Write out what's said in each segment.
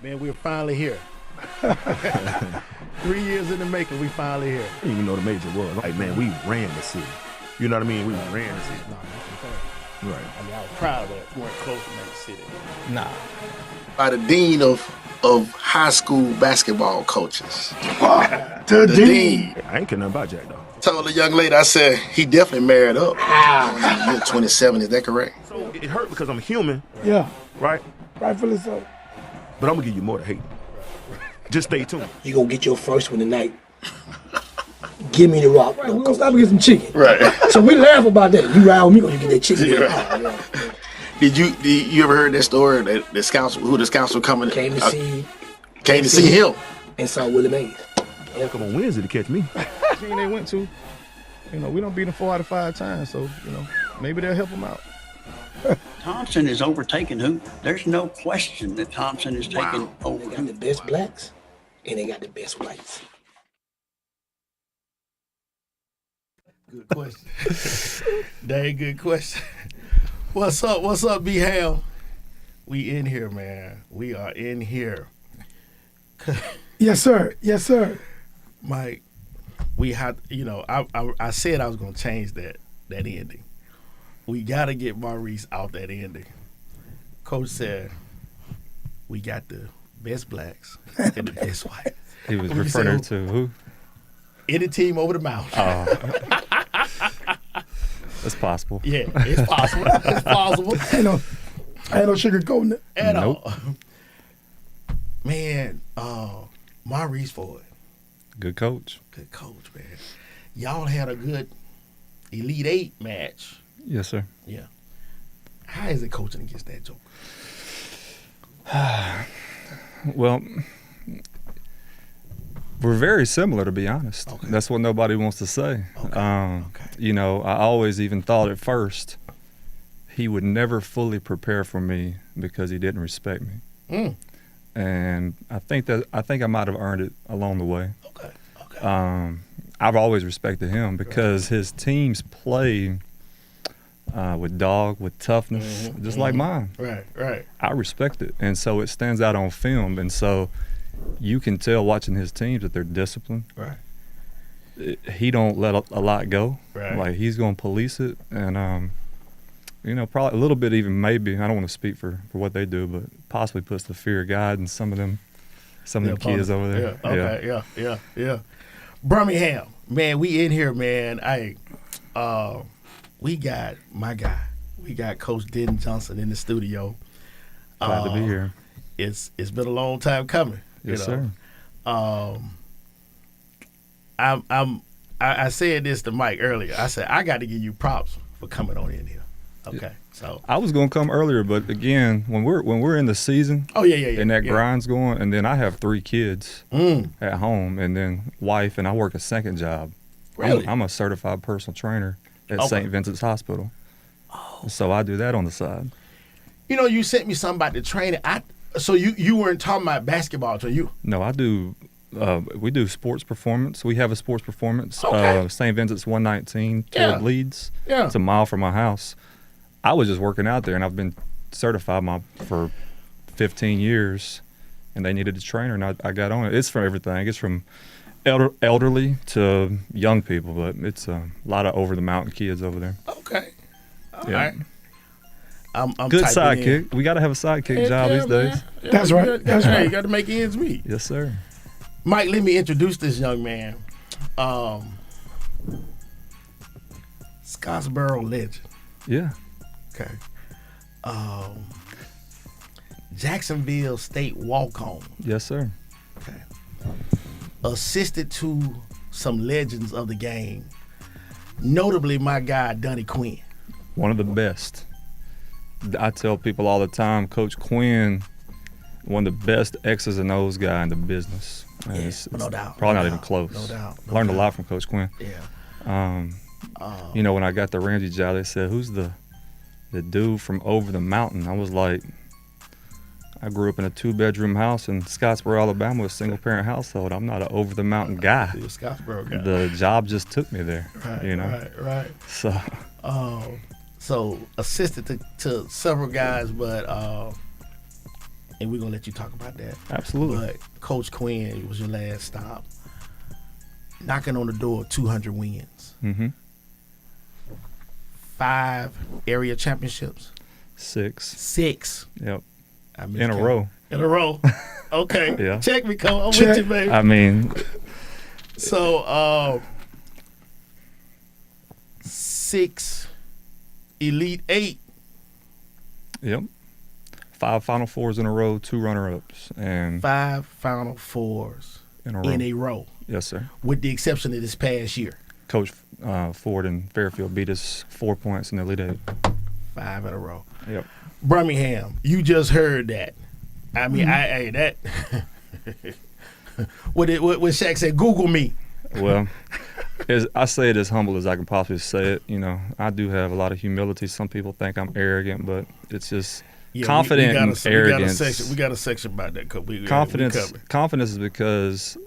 Man, we're finally here. 3 years in the making, we finally here. I didn't even know the major was. Like, man, we ran the city. You know what I mean? We ran the city. No, that's fair. Right. I mean, I was proud of that. We weren't close to make city. Nah. By the dean of high school basketball coaches. The dean. I ain't care nothing about Jack, though. Told the young lady, I said, he definitely married up. You're 27, is that correct? So it hurt because I'm human, Yeah, right? rightfully so. But I'm going to give you more to hate. Just stay tuned. You gonna get your first one tonight. Give me the rock. Right, we gonna stop and get some chicken. Right. So we laugh about that. You ride with me, gonna get that chicken. Yeah. Did you ever heard that story that the scouts were coming? Came to see him. and saw Willie Mays. Come on Wednesday to catch me. Team they went to, we don't beat them 4 out of 5 times, so, maybe they'll help them out. Thompson is overtaking Hoop. There's no question that Thompson is taking over They got the Hoop. best blacks and they got the best whites. Good question. Dang good question. What's up, B-Ham? We in here, man. We are in here. Yes, sir. Yes, sir. Mike, we had, I said I was going to change that ending. We got to get Maurice out that ending. Coach said, we got the best blacks and the best whites. He was What you referring say? to who? Any team over the mountain. That's possible. Yeah, it's possible. It's possible. Ain't no sugarcoating it. At Nope. all. Man, Maurice Ford, Good coach. good coach, man. Y'all had a good Elite 8 match. Yes, sir. Yeah. How is it coaching against that joker? Well, we're very similar, to be honest. Okay. That's what nobody wants to say. Okay. Okay. I always even thought at first he would never fully prepare for me because he didn't respect me. Mm. And I think I might have earned it along the way. Okay. Okay. I've always respected him because his teams play with dog, with toughness, just like mine. Right. I respect it, and so it stands out on film, and so you can tell watching his teams that they're disciplined. Right. He don't let a lot go. Right. Like he's gonna police it, and probably a little bit even maybe. I don't want to speak for what they do, but possibly puts the fear of God in some of them kids over there. Yeah. Okay. Yeah. Birmingham, man, we in here, man. We got my guy. We got Coach Denton Johnson in the studio. Glad to be here. It's been a long time coming. Yes, sir. I said this to Mike earlier. I said I got to give you props for coming on in here. Okay, so I was gonna come earlier, but again, when we're in the season, and that grind's going, and then I have 3 kids at home, and then wife, and I work a second job. Really? I'm a certified personal trainer at Okay. St. Vincent's Hospital. Oh. So I do that on the side. you sent me something about the training. So you weren't talking about basketball, so you? No, I do. We do sports performance. We have a sports performance. Okay. St. Vincent's 119 Yeah. toward Leeds. Yeah. It's a mile from my house. I was just working out there, and I've been certified for 15 years, and they needed a trainer, and I got on it. It's from everything. It's from elderly to young people, but it's a lot of over-the-mountain kids over there. Okay. All Yeah. right. I'm Good typing in. sidekick. We got to have a sidekick job these days. Man. Yeah, That's right. That's hey, right. You got to make ends meet. Yes, sir. Mike, let me introduce this young man. Scottsboro legend. Yeah. Okay. Jacksonville State walk-on. Yes, sir. Okay. Assisted to some legends of the game, notably my guy Donnie Quinn. One of the best. I tell people all the time, Coach Quinn, one of the best X's and O's guy in the business. And Yeah, it's no doubt. Probably no not doubt, even close. No doubt. No Learned doubt. a lot from Coach Quinn. Yeah. When I got the Ramsay job, they said, "Who's the dude from over the mountain?" I was like, I grew up in a 2-bedroom house in Scottsboro, Alabama, a single-parent household. I'm not an over-the-mountain guy. You're a Scottsboro guy. The job just took me there, Right. So, So assisted to several guys, but and we're gonna let you talk about that. Absolutely. But Coach Quinn was your last stop, knocking on the door of 200 wins, 5 area championships, 6. Yep. I In a row. In a row. Okay. Yeah. Check me, Coach. I'm Check. with you, baby. I mean, So, 6 Elite 8. yep. 5 Final Fours in a row, 2 runner-ups, and 5 Final Fours in a row. in a row, Yes, sir. with the exception of this past year. Coach Ford and Fairfield beat us 4 points in the Elite 8. 5 in a row. Yep. Birmingham, you just heard that. I mean, that. What Shaq said, Google me. Well, I say it as humble as I can possibly say it. You know, I do have a lot of humility. Some people think I'm arrogant, but it's just confident and arrogance. We got a section about that. Confidence is because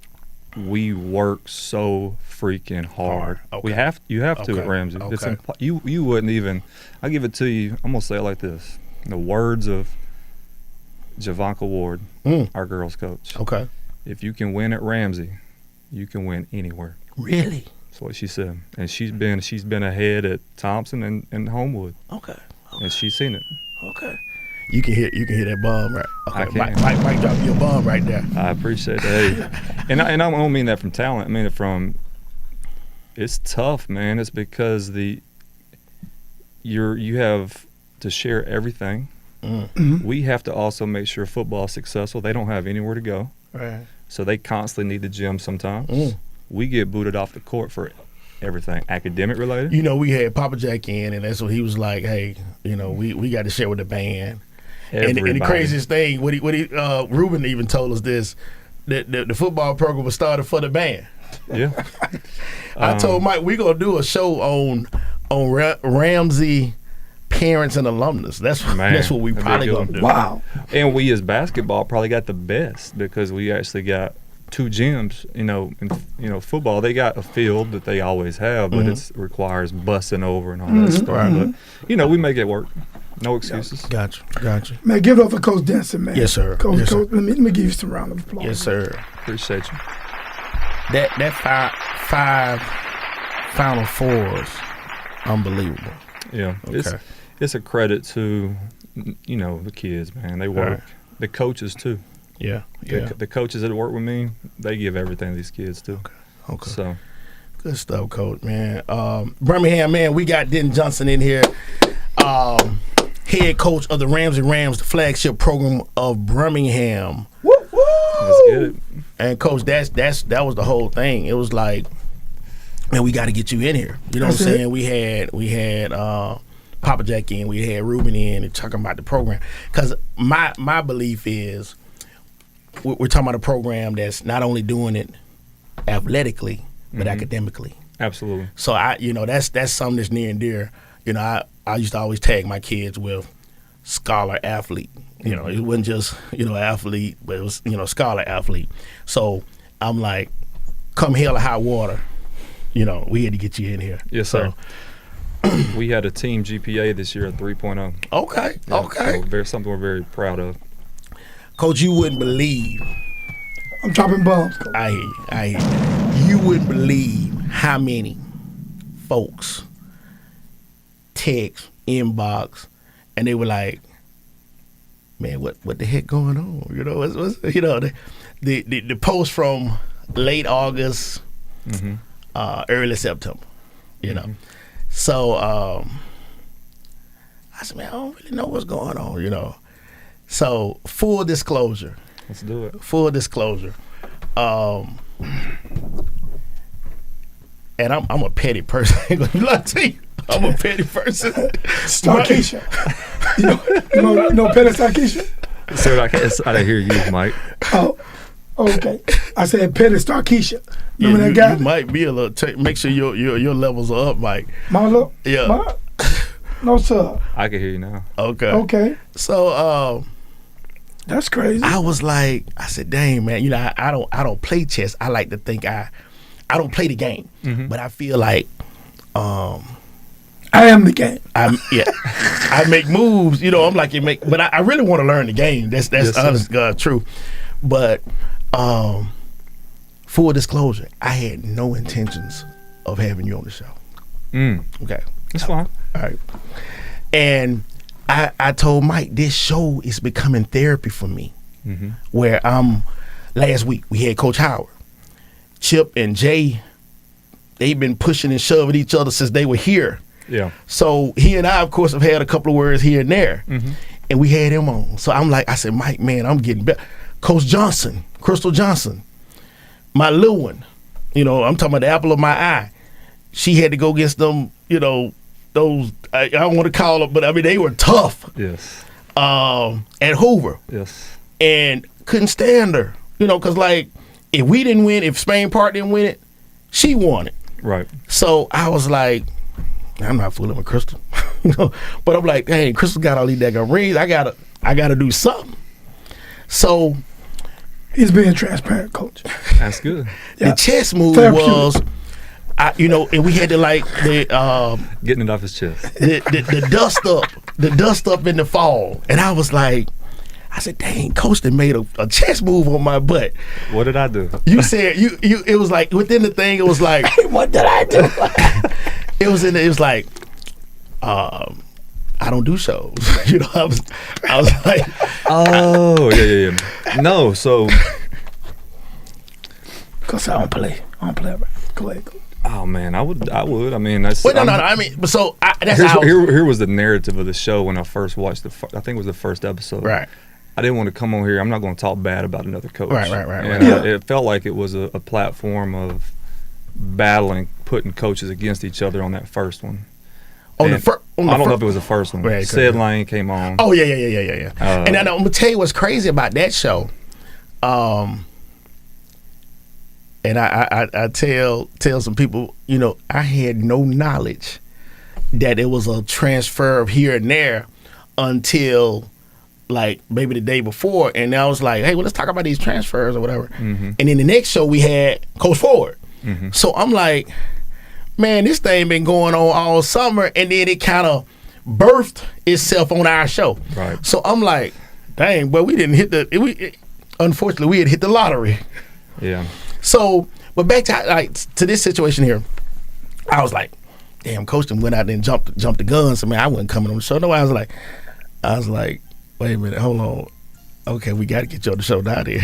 we work so freaking hard. Okay. You have to Okay. at Ramsey. Okay. You wouldn't even. I give it to you. I'm gonna say it like this: the words of Javanka Ward, our girls' coach. Okay. If you can win at Ramsey, you can win anywhere. Really? That's what she said, and she's been ahead at Thompson and Homewood, Okay. and she's seen it. Okay. You can hear that bomb, right? Okay. I can. Mike drop your bomb right there. I appreciate that. Hey, and I don't mean that from talent. I mean it from. It's tough, man. It's because you have to share everything. We have to also make sure football is successful. They don't have anywhere to go, Right. so they constantly need the gym sometimes. We get booted off the court for everything academic related. You know, we had Papa Jack in, and that's what he was like. Hey, you know, we got to share with the band. And the craziest thing, what he Ruben even told us this, that the football program was started for the band. Yeah. I told Mike we gonna do a show on Ramsey parents and alumnus. That's what we that'd be probably good. gonna do. Wow. And we as basketball probably got the best because we actually got 2 gyms. In football they got a field that they always have, but it requires busing over and all that stuff. But we make it work. No excuses. Gotcha. Man, give it up for Coach Denton, man. Yes, sir. Coach, Yes, sir. Coach, let me give you some round of applause. Yes, sir. Appreciate you. That five Final Fours, unbelievable. Yeah. Okay. It's a credit to the kids, man. They work. Right. The coaches too. Yeah. The coaches that work with me, they give everything to these kids too. Okay. So Good stuff, Coach, man. Birmingham, man, we got Denton Johnson in here, head coach of the Ramsay Rams, the flagship program of Birmingham. Woo, woo. let's get it. And Coach, that was the whole thing. It was like, man, we got to get you in here. You know what I'm That's saying? We had Papa Jack in, we had Ruben in, and talking about the program. Because my belief is we're talking about a program that's not only doing it athletically, but academically. Absolutely. So that's something that's near and dear. I used to always tag my kids with scholar athlete. It wasn't just athlete, but it was scholar athlete. So I'm like, come hell or high water, we had to get you in here. Yes, sir. We had a team GPA this year at 3.0. Okay. Yeah, Okay. So something we're very proud of. Coach, you wouldn't believe. I'm dropping bombs, Coach. I hear you. You wouldn't believe how many folks text, inbox, and they were like, man, what the heck going on? The post from late August, early September, So I said, man, I don't really know what's going on, So full disclosure. Let's do it. Full disclosure. And I'm a petty person. I ain't gonna lie to you. I'm a petty person. Starkeisha. you know Petty Starkeisha? Sir, I didn't hear you, Mike. Oh, okay. I said Petty Starkeisha. Remember that guy? You might be a little. Make sure your levels are up, Mike. My look? Yeah. No, sir. I can hear you now. Okay. Okay. So That's crazy. I was like, I said, dang, man, I don't play chess. I like to think I don't play the game, but I feel like I am the game. I make moves. You know, I'm like but I really want to learn the game. That's Yes, honest true. But full disclosure, I had no intentions of having you on the show. Okay, That's fine. all right. And I told Mike, this show is becoming therapy for me. Where last week we had Coach Howard, Chip and Jay. They've been pushing and shoving each other since they were here. Yeah. So he and I, of course, have had a couple of words here and there, and we had him on. So I said, Mike, man, I'm getting better. Coach Johnson, Crystal Johnson, my little one, you know, I'm talking about the apple of my eye. She had to go against them, you know, those, I don't want to call them, but I mean, they were tough. Yes. At Hoover. Yes. And couldn't stand her, you know, because like, if we didn't win, if Spain Park didn't win it, she won it. Right. So I was like, I'm not fooling with Crystal, you know. But I'm like, hey, Crystal got all these daggone rings. I gotta do something. So He's being transparent, Coach. That's good. the chess move Therapeutic. was, you know, and we had to like Getting it off his chest. the dust up in the fall, and I was like, I said, dang, Coach done made a chess move on my butt. What did I do? You said you it was like within the thing, it was like, hey, what did I do? It was like, I don't do shows. You know, I was like, Oh, yeah. No, so, Because I don't play. Go ahead, Coach. oh man, I would. I mean, that's. well, no. I mean, but so that's Here's, how. here was the narrative of the show when I first watched I think it was the first episode. Right. I didn't want to come on here. I'm not going to talk bad about another coach. Right. And Yeah. it felt like it was a platform of battling, putting coaches against each other on that first one. On And the first, I don't know if it was the first one. Right, Sid Lane came on. Oh yeah. And I'm gonna tell you what's crazy about that show. And I tell some people, you know, I had no knowledge that it was a transfer of here and there until like maybe the day before, and I was like, hey, well, let's talk about these transfers or whatever. And then the next show we had Coach Ford. So I'm like, man, this thing been going on all summer, and then it kind of birthed itself on our show. Right. So I'm like, dang, but we didn't hit unfortunately, we had hit the lottery. Yeah. So, but back to this situation here, I was like, damn, Coach done went out there and jumped the gun. So man, I wasn't coming on the show. No, I was like, wait a minute, hold on. Okay, we got to get you on the show down here.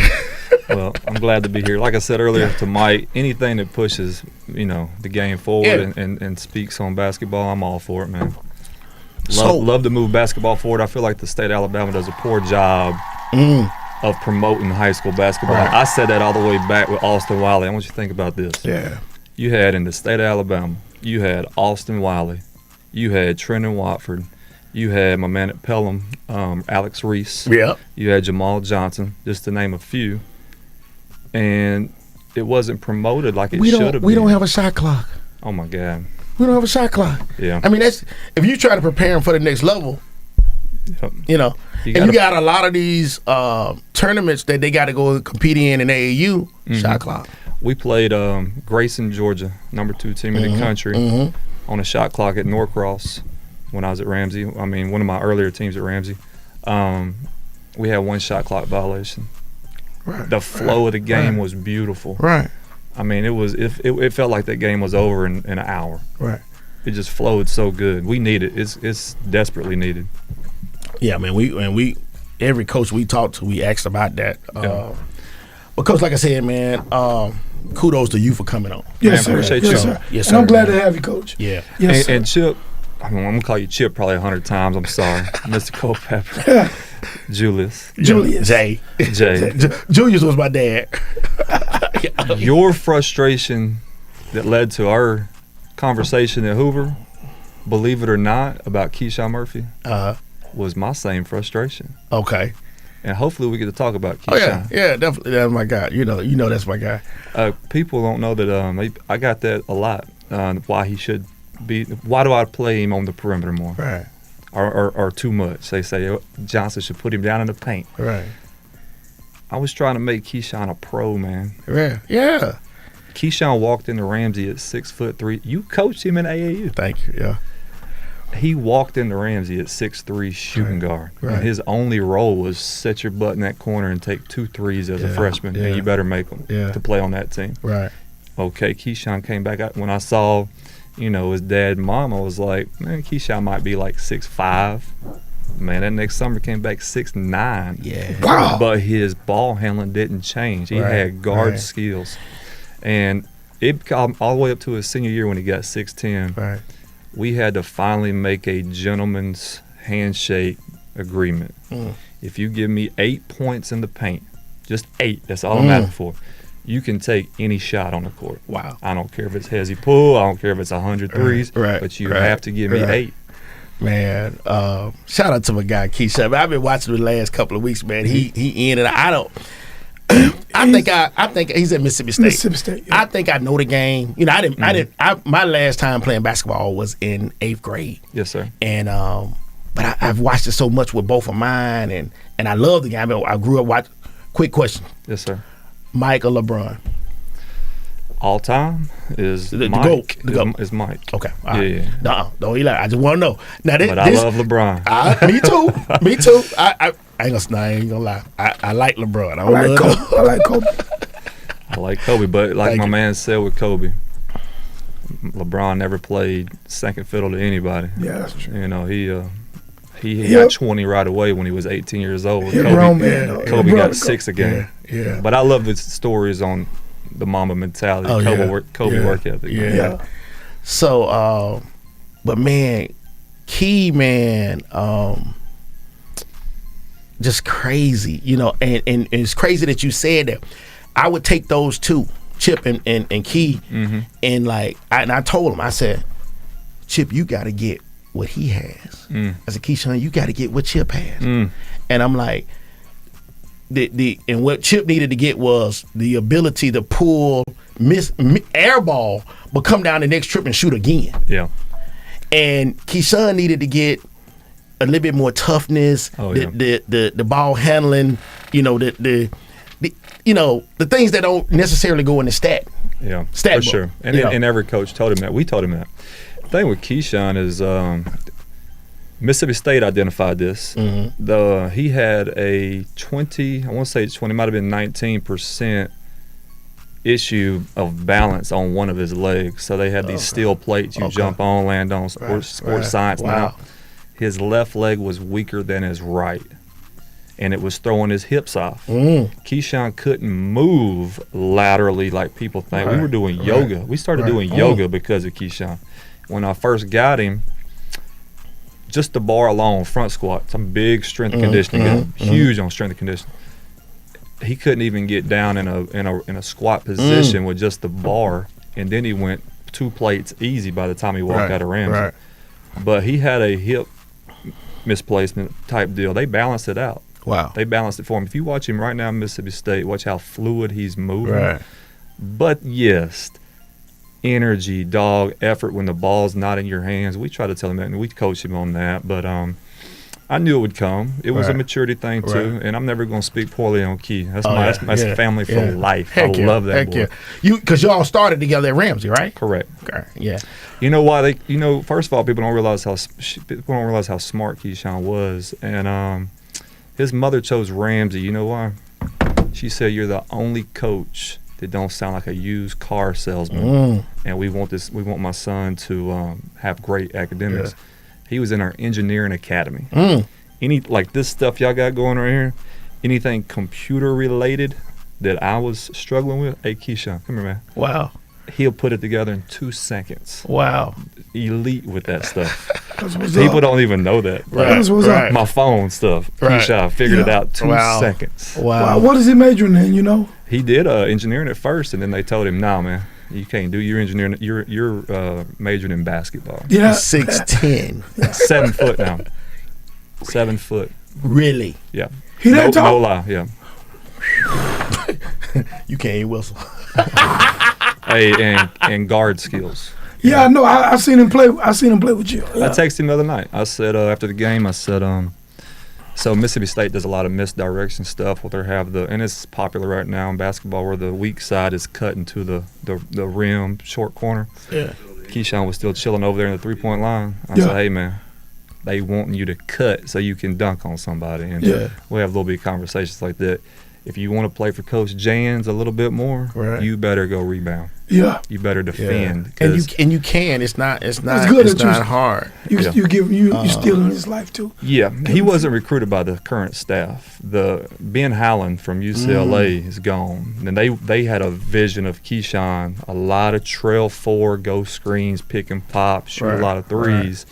Well, I'm glad to be here. Like I said earlier to Mike, anything that pushes, you know, the game forward and speaks on basketball, I'm all for it, man. Love to move basketball forward. I feel like the state of Alabama does a poor job of promoting high school basketball. Right. I said that all the way back with Austin Wiley. I want you to think about this. Yeah. You had in the state of Alabama, you had Austin Wiley, you had Trenton Watford, you had my man at Pelham, Alex Reese. Yeah. You had Jamal Johnson, just to name a few. And it wasn't promoted like it should have been. We don't have a shot clock. Oh, my God. We don't have a shot clock. Yeah. I mean, that's if you try to prepare them for the next level, Yep. you know. You got a lot of these tournaments that they got to go compete in AAU, shot clock. We played Grayson, Georgia, number 2 team in the country, on a shot clock at Norcross when I was at Ramsay. I mean, one of my earlier teams at Ramsay. We had one shot clock violation. Right. The flow of the game was beautiful. Right. I mean, it felt like that game was over in an hour. Right. It just flowed so good. We need it. It's desperately needed. Yeah, man. We every coach we talked to, we asked about that. But Coach, like I said, man, kudos to you for coming on. Yes, Man, sir. appreciate Yes, you. sir. Yes, And I'm sir, glad man. to have you, Coach. Yeah. Yes, And sir. Chip, I'm gonna call you Chip probably 100 times. I'm sorry, Mr. Culpepper, Julius, Jay. Julius was my dad. Your frustration that led to our conversation at Hoover, believe it or not, about Keyshawn Murphy, was my same frustration. Okay. And hopefully we get to talk about Oh Keyshawn. yeah, definitely. That's my guy. You know that's my guy. People don't know that I got that a lot. Why he should be? Why do I play him on the perimeter more? Right. Or too much? They say Johnson should put him down in the paint. Right. I was trying to make Keyshawn a pro, man. Yeah. Yeah. Keyshawn walked into Ramsay at 6'3". You coached him in AAU. Thank you. Yeah. He walked into Ramsay at 6'3", shooting guard. Right. And his only role was set your butt in that corner and take 2 threes as a freshman, and you better make them to play on that team. Right. Okay, Keyshawn came back out. When I saw, his dad and mom, I was like, man, Keyshawn might be like 6'5". Man, that next summer came back 6'9". Yeah. Wow. But his ball handling didn't change. He had guard skills. And it got all the way up to his senior year when he got 6'10". Right. We had to finally make a gentleman's handshake agreement. If you give me 8 points in the paint, just 8, that's all I'm asking for, you can take any shot on the court. Wow. I don't care if it's hezzy pull, I don't care if it's 100 threes, but you have to give me 8. Man, shout out to my guy Keyshawn. I've been watching the last couple of weeks, man. He in and I don't. I think he's at Mississippi State. Mississippi State. Yeah. I think I know the game. My last time playing basketball was in 8th grade. Yes, sir. And but I've watched it so much with both of mine, and I love the game. I grew up watching. Quick question. Yes, sir. Mike or LeBron? All time is The Mike. GOAT. The GOAT. Is Mike. Okay. Yeah. No, don't lie. I just want to know. Now, But I love LeBron. Me too. Me too. I ain't gonna lie. I like LeBron. I like Kobe. I like Kobe. I like Kobe, but like Thank my you. man said with Kobe, LeBron never played second fiddle to anybody. Yeah, that's true. He got 20 right away when he was 18 years old. He a grown man. Kobe Yeah, got brother, 6 a game. Yeah. But I love the stories on the Mamba mentality, Kobe work ethic. Yeah. So, but man, Key, man, just crazy, and it's crazy that you said that. I would take those two, Chip and Key, and I told him, I said, Chip, you got to get what he has. I said, Keyshawn, you got to get what Chip has. And I'm like, and what Chip needed to get was the ability to pull, air ball, but come down the next trip and shoot again. Yeah. And Keyshawn needed to get a little bit more toughness, the ball handling, the things that don't necessarily go in the stat. Yeah, stat for book, sure. And every coach told him that. We told him that. The thing with Keyshawn is Mississippi State identified this. He had a 20, I want to say it's 20, might have been 19% issue of balance on one of his legs. So they had these steel plates you jump on, land on, sports science. Wow. Now, his left leg was weaker than his right, and it was throwing his hips off. Keyshawn couldn't move laterally like people think. We were doing yoga. We started doing yoga because of Keyshawn. When I first got him, just the bar alone, front squat, some big strength and conditioning, huge on strength and conditioning. He couldn't even get down in a squat position with just the bar, and then he went 2 plates easy by the time he walked out of Ramsay. But he had a hip misplacement type deal. They balanced it out. Wow. They balanced it for him. If you watch him right now in Mississippi State, watch how fluid he's moving. Right. But yes, energy, dog, effort when the ball's not in your hands. We try to tell him that, and we coach him on that. But I knew it would come. It was a maturity thing too, and I'm never going to speak poorly on Key. That's family for life. Heck I love that boy. Because y'all started together at Ramsay, right? Correct. Okay. Yeah. You know why first of all, people don't realize how smart Keyshawn was, and his mother chose Ramsay. You know why? She said, "You're the only coach that don't sound like a used car salesman, and we want my son to have great academics." Yeah. He was in our engineering academy. Any this stuff y'all got going right here, anything computer related that I was struggling with, hey Keyshawn, come here, man. Wow. He'll put it together in 2 seconds. Wow. Elite with that stuff. People don't even know that. Right. My phone stuff. Keyshawn figured it out 2 seconds. Wow. What is he majoring in, He did engineering at first, and then they told him, "Nah, man, you can't do your engineering. You're majoring in basketball." Yeah. 6'10". 7 foot now. 7 foot. Really? Yeah. He didn't talk. No lie. Yeah. You can't even whistle. Hey, and guard skills. Yeah, I know. I seen him play. I seen him play with you. Yeah. I texted him the other night. I said after the game, I said, so Mississippi State does a lot of misdirection stuff. Where they have and it's popular right now in basketball, where the weak side is cut into the rim short corner. Yeah. Keyshawn was still chilling over there in the 3-point line. I said, hey, man, they wanting you to cut so you can dunk on somebody. And we have a little bit of conversations like that. If you want to play for Coach Jans a little bit more, you better go rebound. Yeah. You better defend. And you can. It's not hard. You steal in his life too. Yeah. He wasn't recruited by the current staff. The Ben Howland from UCLA is gone. And they had a vision of Keyshawn, a lot of trail 4, go screens, pick and pop, shoot a lot of threes.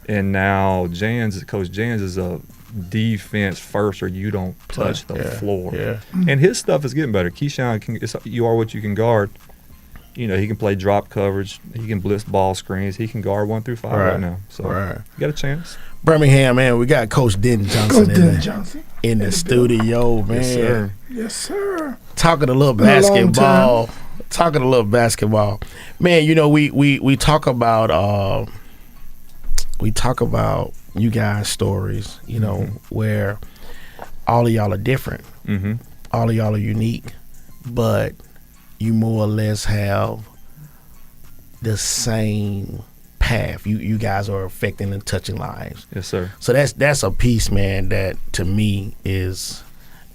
And now Coach Jans is a defense first, or you don't touch the floor. Yeah. And his stuff is getting better. Keyshawn, you are what you can guard. You know, he can play drop coverage. He can blitz ball screens. He can guard 1 through 5 right now. So you got a chance. Birmingham, man, we got Coach Denton Johnson in the studio, man. Yes, sir. Yes, sir. Talking a little basketball. Man, you know, we talk about you guys' stories, you know, where all of y'all are different. Mm-hmm. All of y'all are unique, but you more or less have the same path. You guys are affecting and touching lives. Yes, sir. So that's a piece, man, that to me is,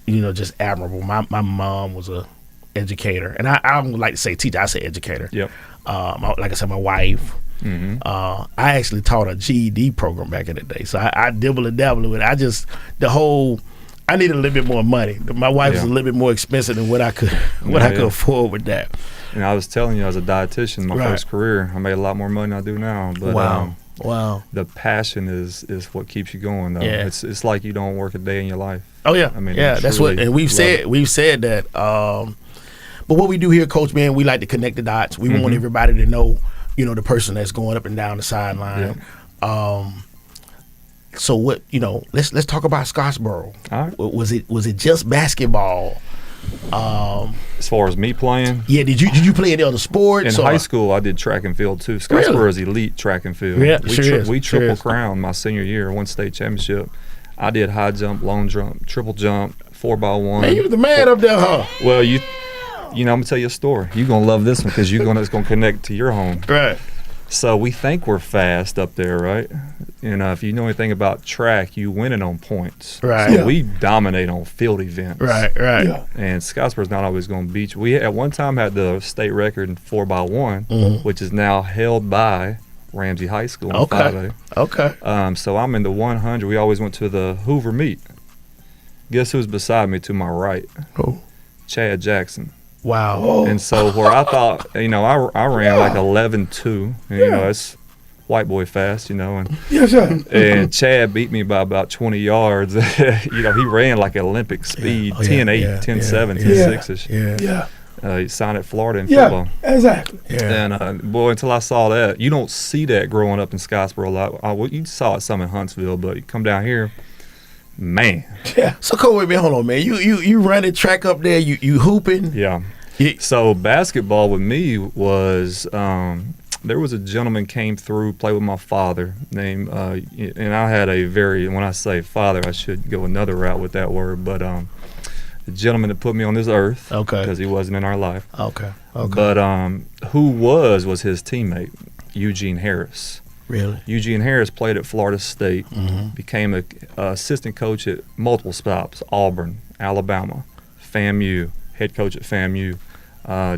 you know, just admirable. My mom was a educator, and I don't like to say teacher. I say educator. Yep. Like I said, my wife. Mm-hmm. I actually taught a GED program back in the day, so I dibble and dabble with it. I needed a little bit more money. My wife was a little bit more expensive than what I could afford with that. And I was telling you, as a dietitian, my first career, I made a lot more money than I do now. But wow. The passion is what keeps you going, though. Yeah. It's like you don't work a day in your life. Oh yeah, I mean, that's what, and we've said that. But what we do here, Coach, man, we like to connect the dots. We want everybody to know, you know, the person that's going up and down the sideline. Yeah. So what, you know, let's talk about Scottsboro. All right. Was it just basketball? As far as me playing? Yeah, did you play any other sports? In high school, I did track and field too. Scottsboro is elite track and field. Yeah, we triple crowned my senior year, won state championship. I did high jump, long jump, triple jump, 4x1. Man, you was the man up there, huh? Well, you know, I'm gonna tell you a story. You're gonna love this one because it's gonna connect to your home. Right. So we think we're fast up there, right? You know, if you know anything about track, you win it on points. Right. So we dominate on field events. Right. Yeah. And Scottsboro's not always going to beat you. We at one time had the state record in 4x1, which is now held by Ramsay High School in 5A. Okay. So I'm in the 100. We always went to the Hoover meet. Guess who's beside me to my right? Who? Chad Jackson. Wow. And so where I thought, you know, I ran like 11.2. And, you know, it's white boy fast, you know. And, yes, sir. And Chad beat me by about 20 yards. You know, he ran like Olympic speed, 10.8, 10.7, 10.6-ish. Yeah. He signed at Florida in football. Exactly. Yeah. And, boy, until I saw that, you don't see that growing up in Scottsboro a lot. You saw it some in Huntsville, but you come down here, man. Yeah. So come with me, hold on, man. You running track up there, you hooping. Yeah. So basketball with me was there was a gentleman came through, played with my father named and I had when I say father, I should go another route with that word, but the gentleman that put me on this earth, because he wasn't in our life. Okay. But who was his teammate, Eugene Harris. Really? Eugene Harris played at Florida State, became an assistant coach at multiple stops, Auburn, Alabama, FAMU, head coach at FAMU,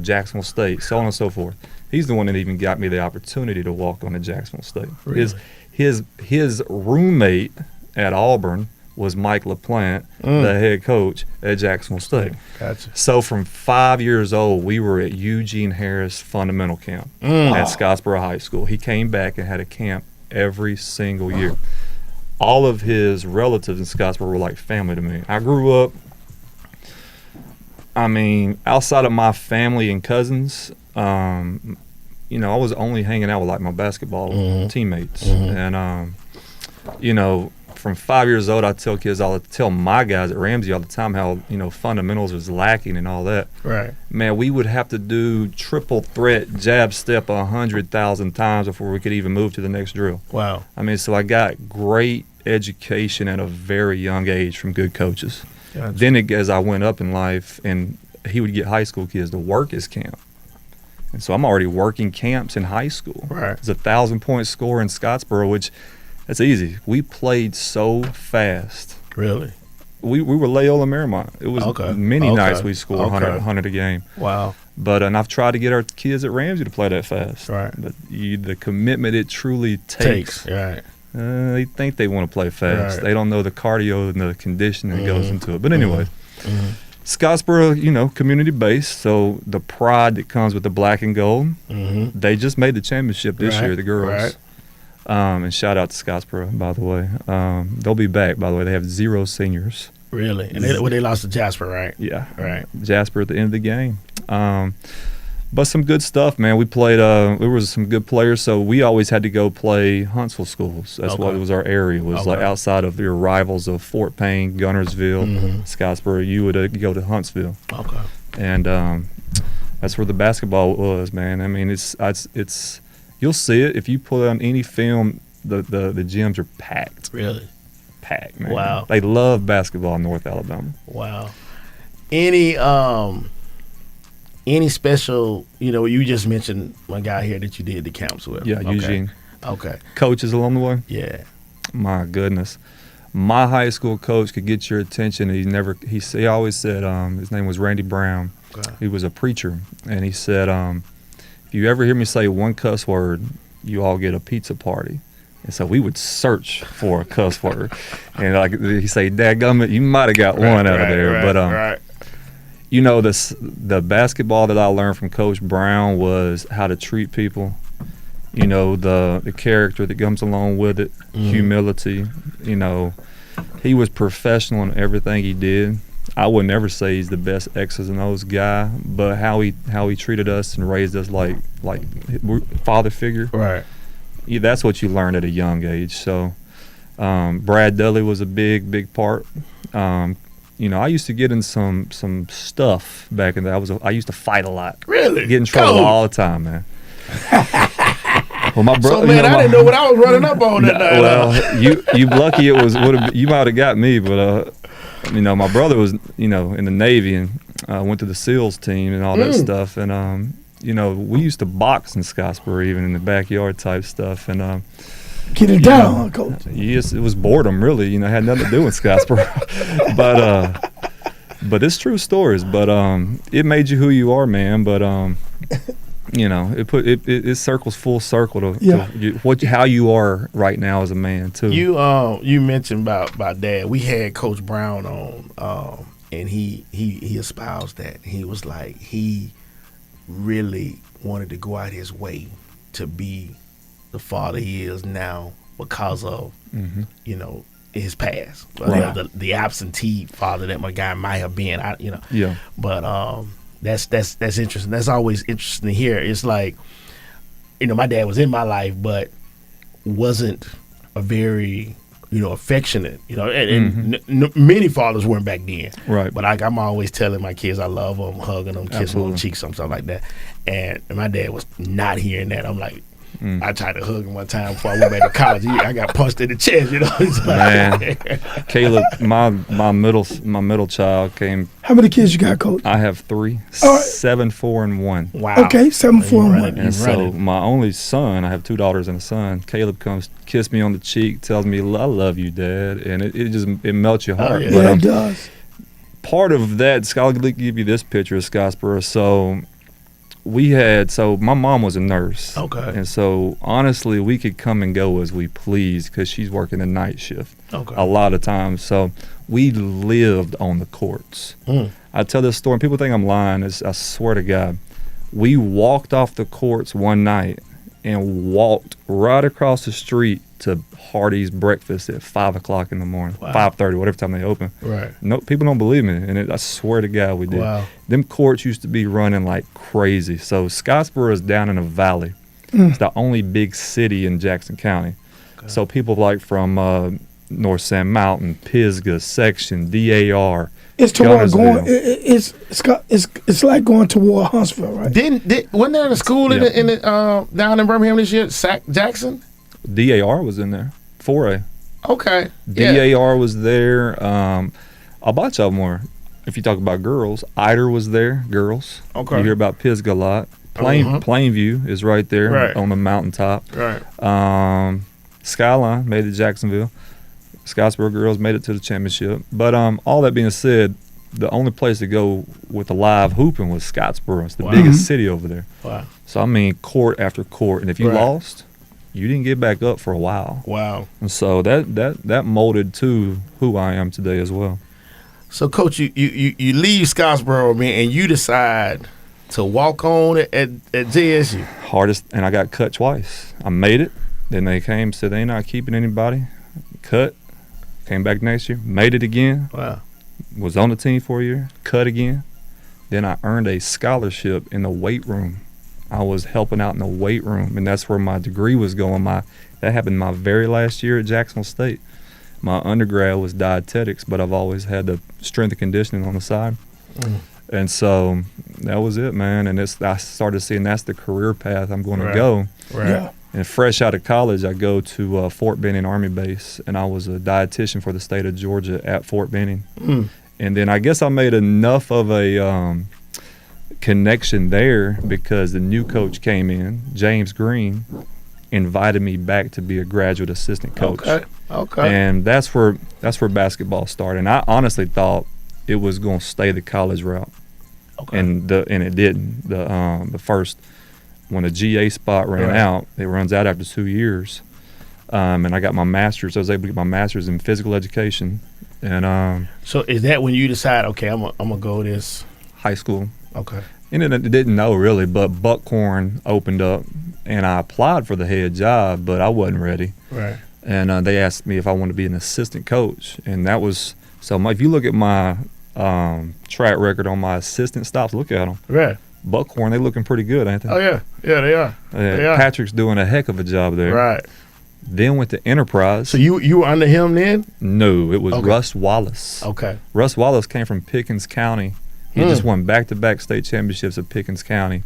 Jacksonville State, so on and so forth. He's the one that even got me the opportunity to walk on to Jacksonville State. Really? His roommate at Auburn was Mike LaPlante, the head coach at Jacksonville State. Gotcha. So from 5 years old, we were at Eugene Harris Fundamental Camp at Scottsboro High School. He came back and had a camp every single year. All of his relatives in Scottsboro were like family to me. I grew up, I mean, outside of my family and cousins, you know, I was only hanging out with like my basketball teammates. And, you know, from 5 years old, I tell my guys at Ramsay all the time how, you know, fundamentals was lacking and all that. Right. Man, we would have to do triple threat jab step 100,000 times before we could even move to the next drill. Wow. I mean, so I got great education at a very young age from good coaches. Gotcha. Then as I went up in life, and he would get high school kids to work his camp. And so I'm already working camps in high school. Right. It's a 1,000-point score in Scottsboro, which that's easy. We played so fast. Really? We were Loyola Marymount. It was many nights we scored 100 a game. Wow. But and I've tried to get our kids at Ramsay to play that fast. Right. But the commitment it truly takes. Right. They think they want to play fast. Right. They don't know the cardio and the conditioning that goes into it. But anyway, Scottsboro, community based. So the pride that comes with the black and gold. They just made the championship this year, the girls. Right. And shout out to Scottsboro, by the way. They'll be back, by the way. They have 0 seniors. Really? And they lost to Jasper, right? Yeah. Right. Jasper at the end of the game. But some good stuff, man. We played, there was some good players, so we always had to go play Huntsville schools. That's what was our area. It was like outside of your rivals of Fort Payne, Gunnersville, Scottsboro, you would go to Huntsville. Okay. And that's where the basketball was, man. I mean, it's you'll see it. If you put on any film, the gyms are packed. Really? Packed, man. Wow. They love basketball in North Alabama. Wow. Any special, you just mentioned my guy here that you did the camps with. Yeah, Eugene. Okay. Coaches along the way? Yeah. My goodness. My high school coach could get your attention. He always said, his name was Randy Brown. Okay. He was a preacher. And he said, if you ever hear me say one cuss word, you all get a pizza party. And so we would search for a cuss word. And like he say, dadgummit, you might have got one out of there. But the basketball that I learned from Coach Brown was how to treat people. The character that comes along with it, humility. He was professional in everything he did. I would never say he's the best X's and O's guy, but how he treated us and raised us like father figure. Right. Yeah, that's what you learn at a young age. So Brad Dudley was a big part. I used to get in some stuff back in the day. I used to fight a lot. Really? Get in trouble all the time, man. Well, my brother. So man, I didn't know what I was running up on that night. Well, you lucky you might have got me, but my brother was in the Navy and went to the SEALs team and all that stuff, and we used to box in Scottsboro, even in the backyard type stuff, and get it down, Coach. Yes, it was boredom, really. It had nothing to do with Scottsboro, but it's true stories. But it made you who you are, man. But it circles full circle to how you are right now as a man too. You mentioned about Dad. We had Coach Brown on, and he espoused that. He was like he really wanted to go out his way to be the father he is now because of his past, the absentee father that my guy might have been. But that's interesting. That's always interesting to hear. It's like my dad was in my life, but wasn't a very affectionate. And many fathers weren't back then. Right. But I'm always telling my kids I love them, hugging them, kissing them on the cheeks, something like that. And my dad was not hearing that. I'm like, I tried to hug him one time before I went back to college. I got punched in the chest. Man, Caleb, my middle child came. How many kids you got, Coach? I have 3, 7, 4, and 1. Wow. Okay, 7, 4, and 1. And so my only son, I have 2 daughters and a son. Caleb comes, kiss me on the cheek, tells me, "I love you, Dad," and it melts your heart. Yeah, it does. Part of that, I'll give you this picture of Scottsboro. So my mom was a nurse. Okay. And so honestly, we could come and go as we please because she's working the night shift a lot of times. So we lived on the courts. I tell this story, and people think I'm lying. I swear to God, we walked off the courts one night and walked right across the street to Hardee's breakfast at 5 o'clock in the morning, 5:30, whatever time they open. Right. No, people don't believe me, and I swear to God we did. Wow. Them courts used to be running like crazy. So Scottsboro is down in a valley. It's the only big city in Jackson County. Okay. So people like from North Sand Mountain, Pisgah, Section, DAR. It's toward going. It's like going toward Huntsville, right? Wasn't there a school in down in Birmingham this year? Jackson. DAR was in there. 4A. Okay. DAR was there. A bunch of them were. If you talk about girls, Eider was there. Girls. Okay. You hear about Pisgah a lot. Plainview is right there on the mountaintop. Right. Skyline made it to Jacksonville. Scottsboro girls made it to the championship. But all that being said, the only place to go with the live hooping was Scottsboro. It's the biggest city over there. Wow. So, I mean, court after court. And if you lost, you didn't get back up for a while. Wow. And so that molded to who I am today as well. So, Coach, you leave Scottsboro, man, and you decide to walk on at JSU. Hardest, and I got cut twice. I made it. Then they came, said they ain't not keeping anybody. Cut. Came back next year. Made it again. Wow. Was on the team for a year. Cut again. Then I earned a scholarship in the weight room. I was helping out in the weight room, and that's where my degree was going. That happened my very last year at Jacksonville State. My undergrad was dietetics, but I've always had the strength and conditioning on the side. And so that was it, man. And I started seeing that's the career path I'm going to go. Right. Yeah. And fresh out of college, I go to Fort Benning Army Base, and I was a dietitian for the state of Georgia at Fort Benning. And then I guess I made enough of a connection there because the new coach came in, James Green, invited me back to be a graduate assistant coach. Okay. And that's where basketball started. And I honestly thought it was going to stay the college route. Okay. And it didn't. The first, when the GA spot ran out, it runs out after 2 years. And I got my master's. I was able to get my master's in physical education. And so is that when you decide, okay, I'm gonna go this high school? Okay. And I didn't know really, but Buckhorn opened up, and I applied for the head job, but I wasn't ready. Right. And they asked me if I wanted to be an assistant coach, and that was so. If you look at my track record on my assistant stops, look at them. Right. Buckhorn, they looking pretty good, ain't they? Oh yeah, they are. They are. Patrick's doing a heck of a job there. Right. Then went to Enterprise. So you were under him then? No, it was Russ Wallace. Okay. Russ Wallace came from Pickens County. He just won back-to-back state championships at Pickens County.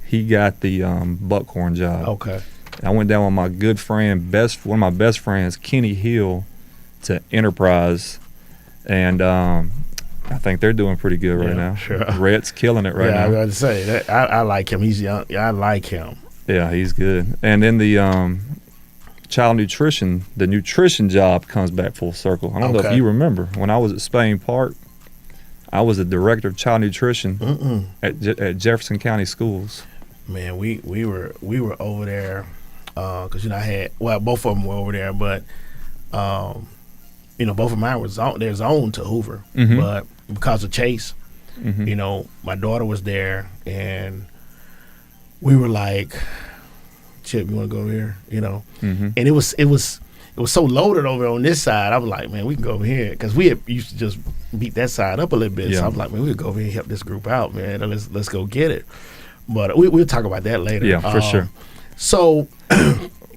He got the Buckhorn job. Okay. I went down with my good friend, one of my best friends, Kenny Hill, to Enterprise, and I think they're doing pretty good right now. Sure. Rhett's killing it right now. Yeah, I was about to say that. I like him. He's young. I like him. Yeah, he's good. And then the child nutrition, the nutrition job comes back full circle. I don't know if you remember when I was at Spain Park. I was the director of child nutrition at Jefferson County Schools. Man, we were over there because I had both of them were over there, but both of mine were they're zoned to Hoover, but because of Chase, my daughter was there, and we were like, Chip, you want to go over here? And it was so loaded over on this side. I was like, man, we can go over here because we used to just beat that side up a little bit. Yeah. So I was like, man, we could go over here and help this group out, man. And let's go get it. But we'll talk about that later. Yeah, for sure. So,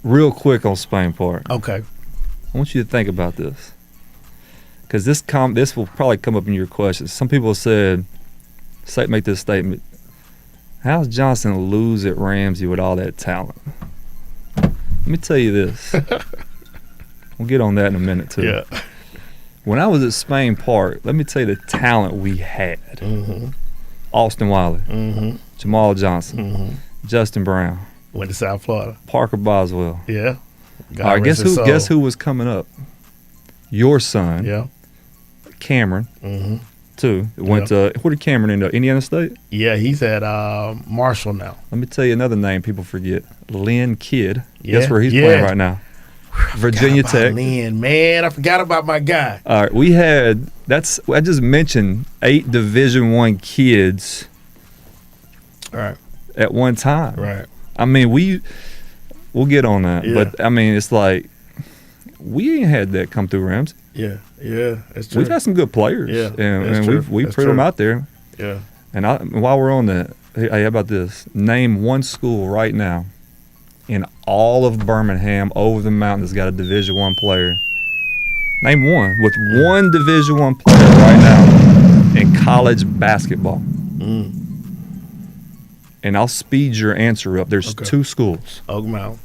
real quick on Spain Park. Okay. I want you to think about this because this will probably come up in your questions. Some people said, make this statement. How's Johnson lose at Ramsay with all that talent? Let me tell you this. We'll get on that in a minute, too. Yeah. When I was at Spain Park, let me tell you the talent we had. Austin Wiley, Jamal Johnson, Justin Brown. Went to South Florida. Parker Boswell. Yeah. All right, guess who was coming up? Your son. Yeah. Cameron. Too. Went to, where did Cameron end up? Indiana State? Yeah, he's at Marshall now. Let me tell you another name people forget. Lynn Kidd. Guess where he's playing right now? Virginia Tech. Lynn, man, I forgot about my guy. All right, I just mentioned 8 Division I kids at one time. Right. I mean, we'll get on that. Yeah. But, I mean, it's like, we ain't had that come through Ramsay. Yeah, that's true. We've had some good players. Yeah, and we've put them out there. Yeah. And while we're on that, hey, how about this? Name one school right now in all of Birmingham over the mountain that's got a Division I player. Name one with one Division I player right now in college basketball. And I'll speed your answer up. There's 2 schools. Oak Mountain.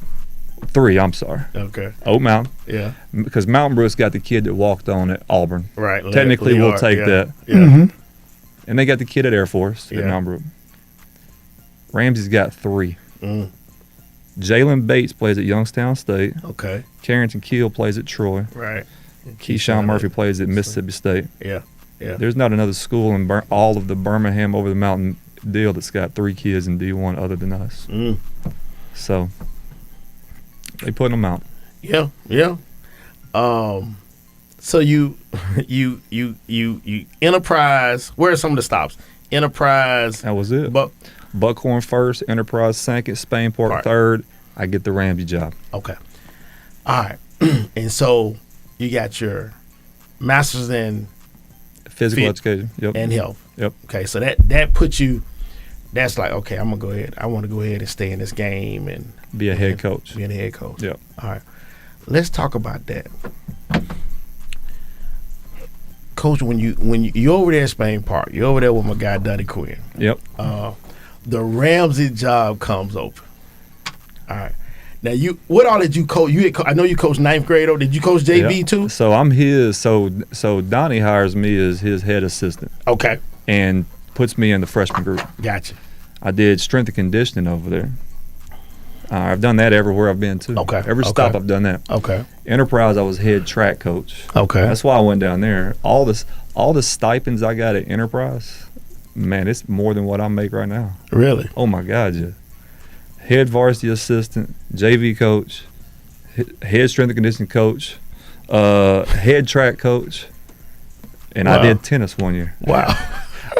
3, I'm sorry. Okay. Oak Mountain. Yeah. Because Mountain Brook's got the kid that walked on at Auburn. Right. Technically, we'll take that. Yeah. And they got the kid at Air Force at Mountain Brook. Ramsey's got 3. Jalen Bates plays at Youngstown State. Okay. Carrington Keel plays at Troy. Right. Keyshawn Murphy plays at Mississippi State. Yeah. Yeah. There's not another school in all of the Birmingham over the mountain deal that's got 3 kids in D1 other than us. So they putting them out. Yeah. Yeah. So you Enterprise. Where are some of the stops? Enterprise. That was it. Buckhorn first, Enterprise second, Spain Park third. I get the Ramsey job. Okay. All right. And so you got your master's in physical education. Yep. And health. Yep. Okay. So that puts you. That's like, okay, I'm gonna go ahead. I want to go ahead and stay in this game and be a head coach. Be a head coach. Yep. All right. Let's talk about that. Coach, when you're over there at Spain Park, you're over there with my guy Duddy Quinn. Yep. The Ramsey job comes open. All right. Now what all did you coach? I know you coached 9th grade. Or did you coach JV too? So I'm his. So Donnie hires me as his head assistant. Okay. And puts me in the freshman group. Gotcha. I did strength and conditioning over there. I've done that everywhere I've been too. Okay. Every stop I've done that. Okay. Enterprise, I was head track coach. Okay. That's why I went down there. All the stipends I got at Enterprise, man, it's more than what I make right now. Really? Oh my God, yeah. Head varsity assistant, JV coach, head strength and conditioning coach, head track coach, and I did tennis one year. Wow.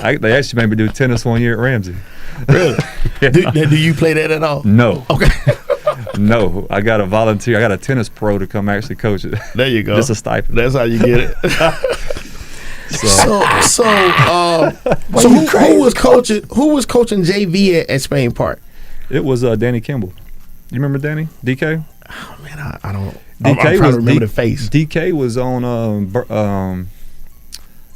They actually made me do tennis one year at Ramsey. Really? Yeah. Do you play that at all? No. Okay. No, I got a volunteer. I got a tennis pro to come actually coach it. There you go. Just a stipend. That's how you get it. So who was coaching? Who was coaching JV at Spain Park? It was Danny Kimball. You remember Danny? DK? Oh man, I don't. DK I'm trying to remember the face. DK was on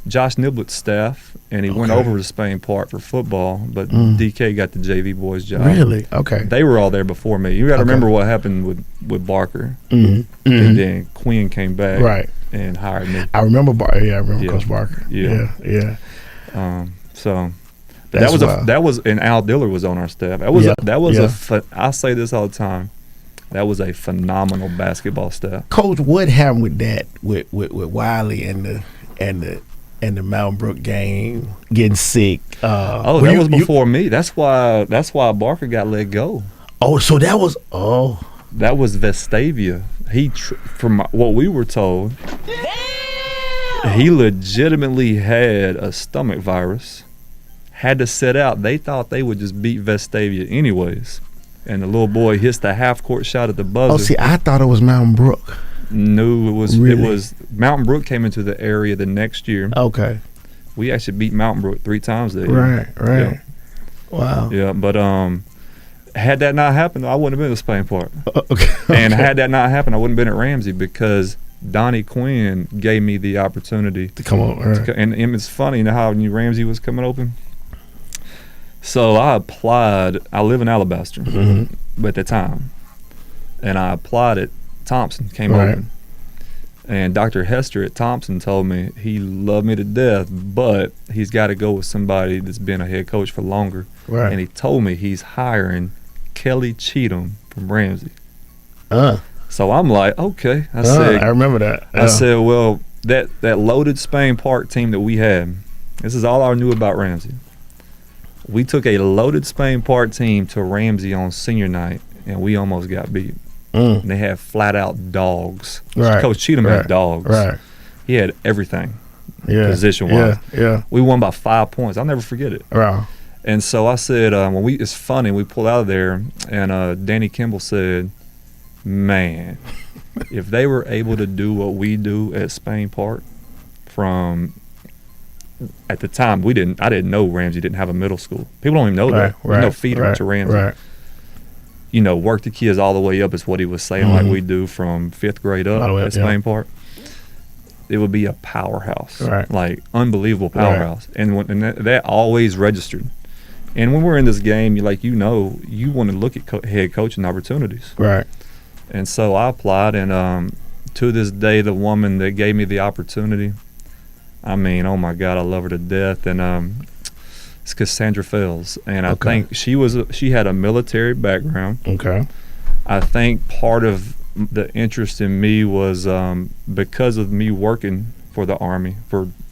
Josh Niblett's staff, and he went over to Spain Park for football, but DK got the JV boys job. Really? Okay. They were all there before me. You got to remember what happened with Barker, and then Quinn came back and hired me. I remember Barker. Yeah, I remember Coach Barker. Yeah. So that was and Al Diller was on our staff. I say this all the time. That was a phenomenal basketball staff. Coach, what happened with that with Wiley and the Mountain Brook game, getting sick? That was before me. That's why Barker got let go. Oh, so that was that was Vestavia. From what we were told, he legitimately had a stomach virus. Had to sit out. They thought they would just beat Vestavia anyways, and the little boy hits the half-court shot at the buzzer. Oh, see, I thought it was Mountain Brook. No, it was really? It was Mountain Brook came into the area the next year. Okay. We actually beat Mountain Brook 3 times that year. Right. Yeah. Wow. Yeah, but had that not happened, I wouldn't have been at Spain Park. Okay. And had that not happened, I wouldn't have been at Ramsey because Donnie Quinn gave me the opportunity to come on. Right. And it's funny, you know how New Ramsey was coming open? So I applied. I live in Alabaster at the time, and I applied at Thompson. Came open, and Dr. Hester at Thompson told me he loved me to death, but he's got to go with somebody that's been a head coach for longer. Right. And he told me he's hiring Kelly Cheatham from Ramsey. So I'm like, okay. I said, I remember that. I said, well, that loaded Spain Park team that we had. This is all I knew about Ramsey. We took a loaded Spain Park team to Ramsey on senior night, and we almost got beat. And they had flat-out dogs. Right. Coach Cheatham had dogs. Right. He had everything, position-wise. Yeah. We won by 5 points. I'll never forget it. Wow. And so I said, it's funny, we pulled out of there, and Danny Kimball said, man, if they were able to do what we do at Spain Park at the time, I didn't know Ramsey didn't have a middle school. People don't even know that. There's no feeder to Ramsey. Right. You know, work the kids all the way up is what he was saying, like we do from 5th grade up at Spain Park. It would be a powerhouse, like unbelievable powerhouse. And that always registered. And when we're in this game, you want to look at head coaching opportunities. Right. And so I applied, and to this day, the woman that gave me the opportunity, I mean, oh my God, I love her to death. And It's Cassandra Fells, and I think she had a military background. Okay. I think part of the interest in me was because of me working for the Army.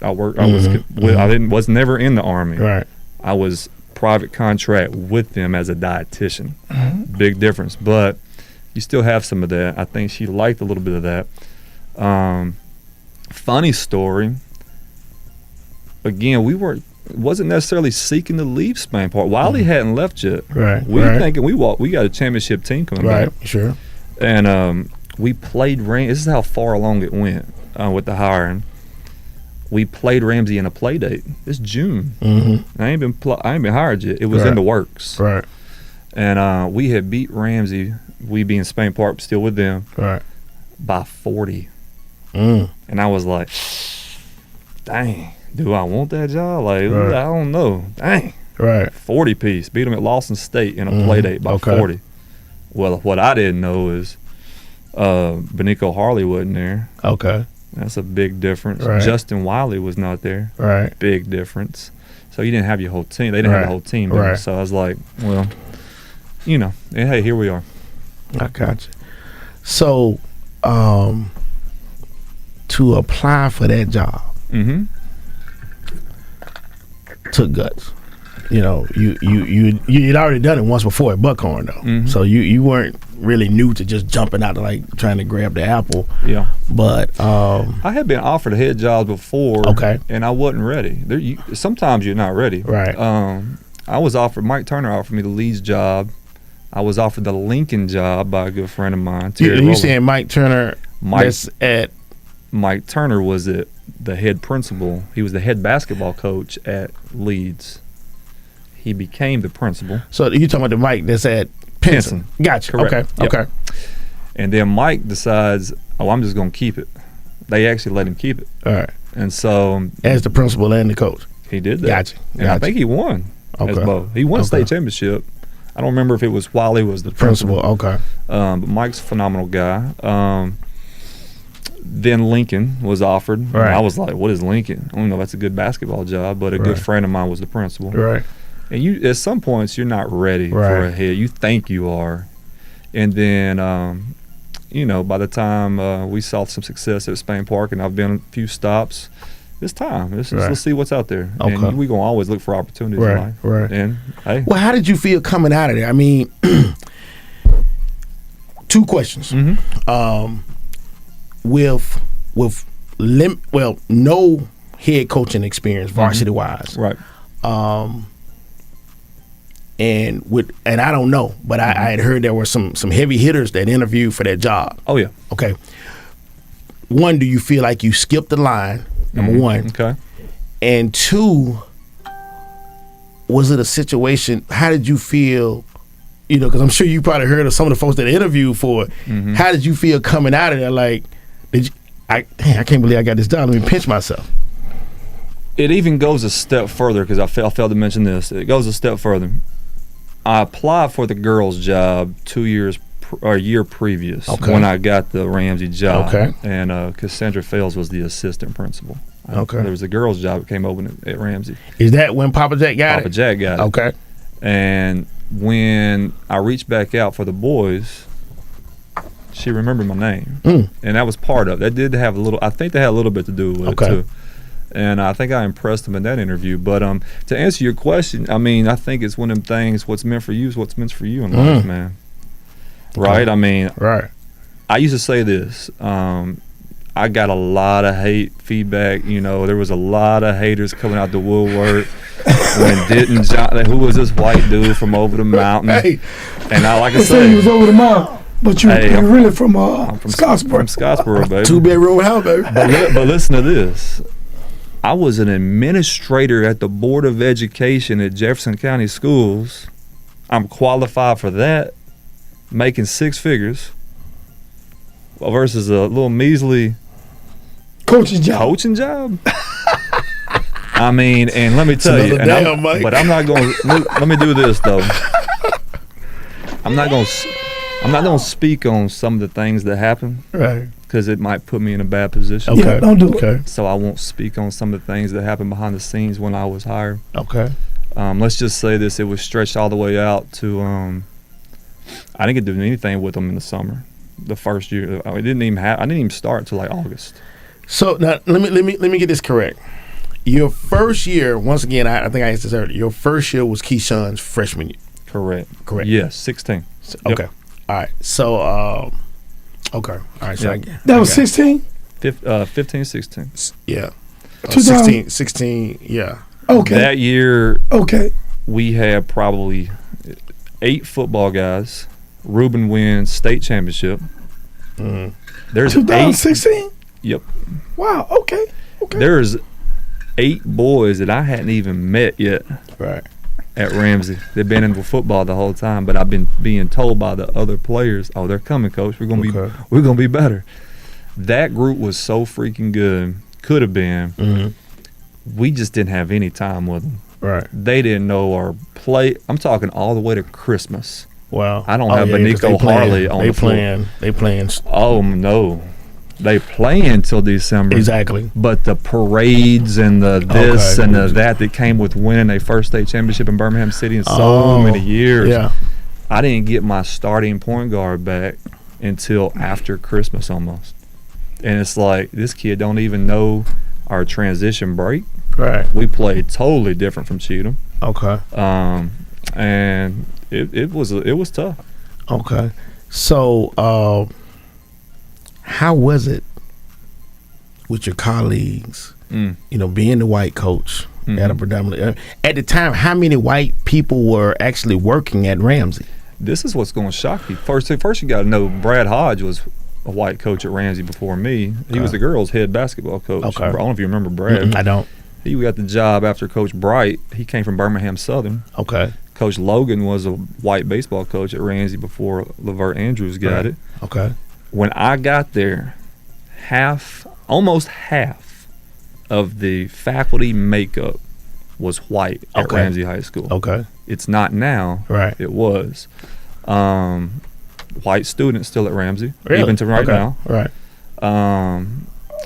I was never in the Army. Right. I was private contract with them as a dietitian. Big difference, but you still have some of that. I think she liked a little bit of that. Funny story. Again, wasn't necessarily seeking to leave Spain Park. Wiley hadn't left yet. Right. We were thinking we got a championship team coming back. Right. Sure. And we played Ramsay. This is how far along it went with the hiring. We played Ramsay in a play date. It's June. Mm-hmm. I ain't been hired yet. It was in the works. Right. And we had beat Ramsay. We being Spain Park, still with them. Right. By 40. And I was like, dang. Do I want that job? Like, I don't know. Dang. Right. 40 piece. Beat them at Lawson State in a play date by 40. Well, what I didn't know is Benico Harley wasn't there. Okay. That's a big difference. Right. Justin Wiley was not there. Right. Big difference. So you didn't have your whole team. They didn't have the whole team there. Right. So I was like, well, hey, here we are. I got you. So, to apply for that job, took guts. You had already done it once before at Buckhorn though, so you weren't really new to just jumping out like trying to grab the apple. Yeah, but I had been offered head jobs before. Okay, and I wasn't ready. Sometimes you're not ready. Right. I was offered. Mike Turner offered me the Leeds job. I was offered the Lincoln job by a good friend of mine. You saying Mike Turner? Mike Turner was the head principal. He was the head basketball coach at Leeds. He became the principal. So you talking about the Mike that's at Pinson? Gotcha. Correct. Okay. Yep. Okay. And then Mike decides, I'm just going to keep it. They actually let him keep it. All right. And so as the principal and the coach. He did that. Gotcha. And I think he won as both. He won state championship. I don't remember if it was while he was the principal. Okay. But Mike's a phenomenal guy. Then Lincoln was offered. Right. I was like, what is Lincoln? I don't know if that's a good basketball job, but a good friend of mine was the principal. Right. And you, at some points, you're not ready for a head. You think you are. And then, by the time we saw some success at Spain Park, and I've been a few stops, it's time. Let's see what's out there. Okay. And we're going to always look for opportunities in life. Right. And, hey. Well, how did you feel coming out of there? I mean, two questions. With no head coaching experience, varsity-wise. Right. And I don't know, but I had heard there were some heavy hitters that interviewed for that job. Oh yeah. Okay. One, do you feel like you skipped the line? Number one. Okay. And two, was it a situation? How did you feel? Because I'm sure you probably heard of some of the folks that interviewed for it. How did you feel coming out of there? Like, I can't believe I got this job. Let me pinch myself. It even goes a step further because I failed to mention this. It goes a step further. I applied for the girls' job 2 years or a year previous when I got the Ramsay job. Okay. And Cassandra Fells was the assistant principal. Okay. There was a girls' job that came open at Ramsay. Is that when Papa Jack got it? Papa Jack got it. Okay. And when I reached back out for the boys, she remembered my name. And that was part of it. That did have I think that had a little bit to do with it too. And I think I impressed them in that interview. But to answer your question, I mean, I think it's one of them things, what's meant for you is what's meant for you in life, man. Right? I mean, I used to say this. I got a lot of hate feedback. There was a lot of haters coming out the woodwork when Denton Johnson, who was this white dude from over the mountain. Hey. And I They say he was over the mountain. But you're really from Scottsboro. From Scottsboro, baby. 2-bedroom house, baby. But listen to this. I was an administrator at the Board of Education at Jefferson County Schools. I'm qualified for that, making 6 figures, versus a little measly coaching job. I mean, and let me tell you, but I'm not going to, let me do this though. I'm not going to speak on some of the things that happen. Right. Because it might put me in a bad position. Okay. Yeah, don't do it. So I won't speak on some of the things that happened behind the scenes when I was hired. Okay. let's just say this: it was stretched all the way out to. I didn't get to do anything with them in the summer. The first year, I didn't even start until like August. So now let me get this correct. Your first year, once again, I think I asked this earlier. Your first year was Keyshawn's freshman year. Correct. Yes, 16. Okay. Yep. All right. So, okay. All right. So that was 16? 15, 16. Yeah. 16. Yeah. Okay. That year, okay, we had probably 8 football guys. Ruben wins state championship. Mm-hmm. There's 2016? 8. Yep. Wow. Okay. There's 8 boys that I hadn't even met yet. Right. At Ramsay. They've been into football the whole time, but I've been being told by the other players, "Oh, they're coming, coach. We're gonna be better." That group was so freaking good. Could have been. Mm-hmm. We just didn't have any time with them. Right. They didn't know our play. I'm talking all the way to Christmas. Wow. I don't have Benico Harley on the floor. They playing. Oh no. They play until December. Exactly. But the parades and the this and the that came with winning a first state championship in Birmingham City in so many years. Yeah. I didn't get my starting point guard back until after Christmas almost. And it's like, this kid don't even know our transition break. Right. We played totally different from Cheatham. Okay. And it was tough. Okay. So, how was it with your colleagues? You know, being the white coach at a predominantly at the time, how many white people were actually working at Ramsay? This is what's going to shock you. First you got to know Brad Hodge was a white coach at Ramsay before me. He was the girls' head basketball coach. Okay. I don't know if you remember Brad. I don't. He got the job after Coach Bright. He came from Birmingham Southern. Okay. Coach Logan was a white baseball coach at Ramsay before Levert Andrews got it. Okay. When I got there, almost half of the faculty makeup was white at Ramsay High School. Okay. It's not now. Right. It was. White students still at Ramsay, really? even to right now. Right.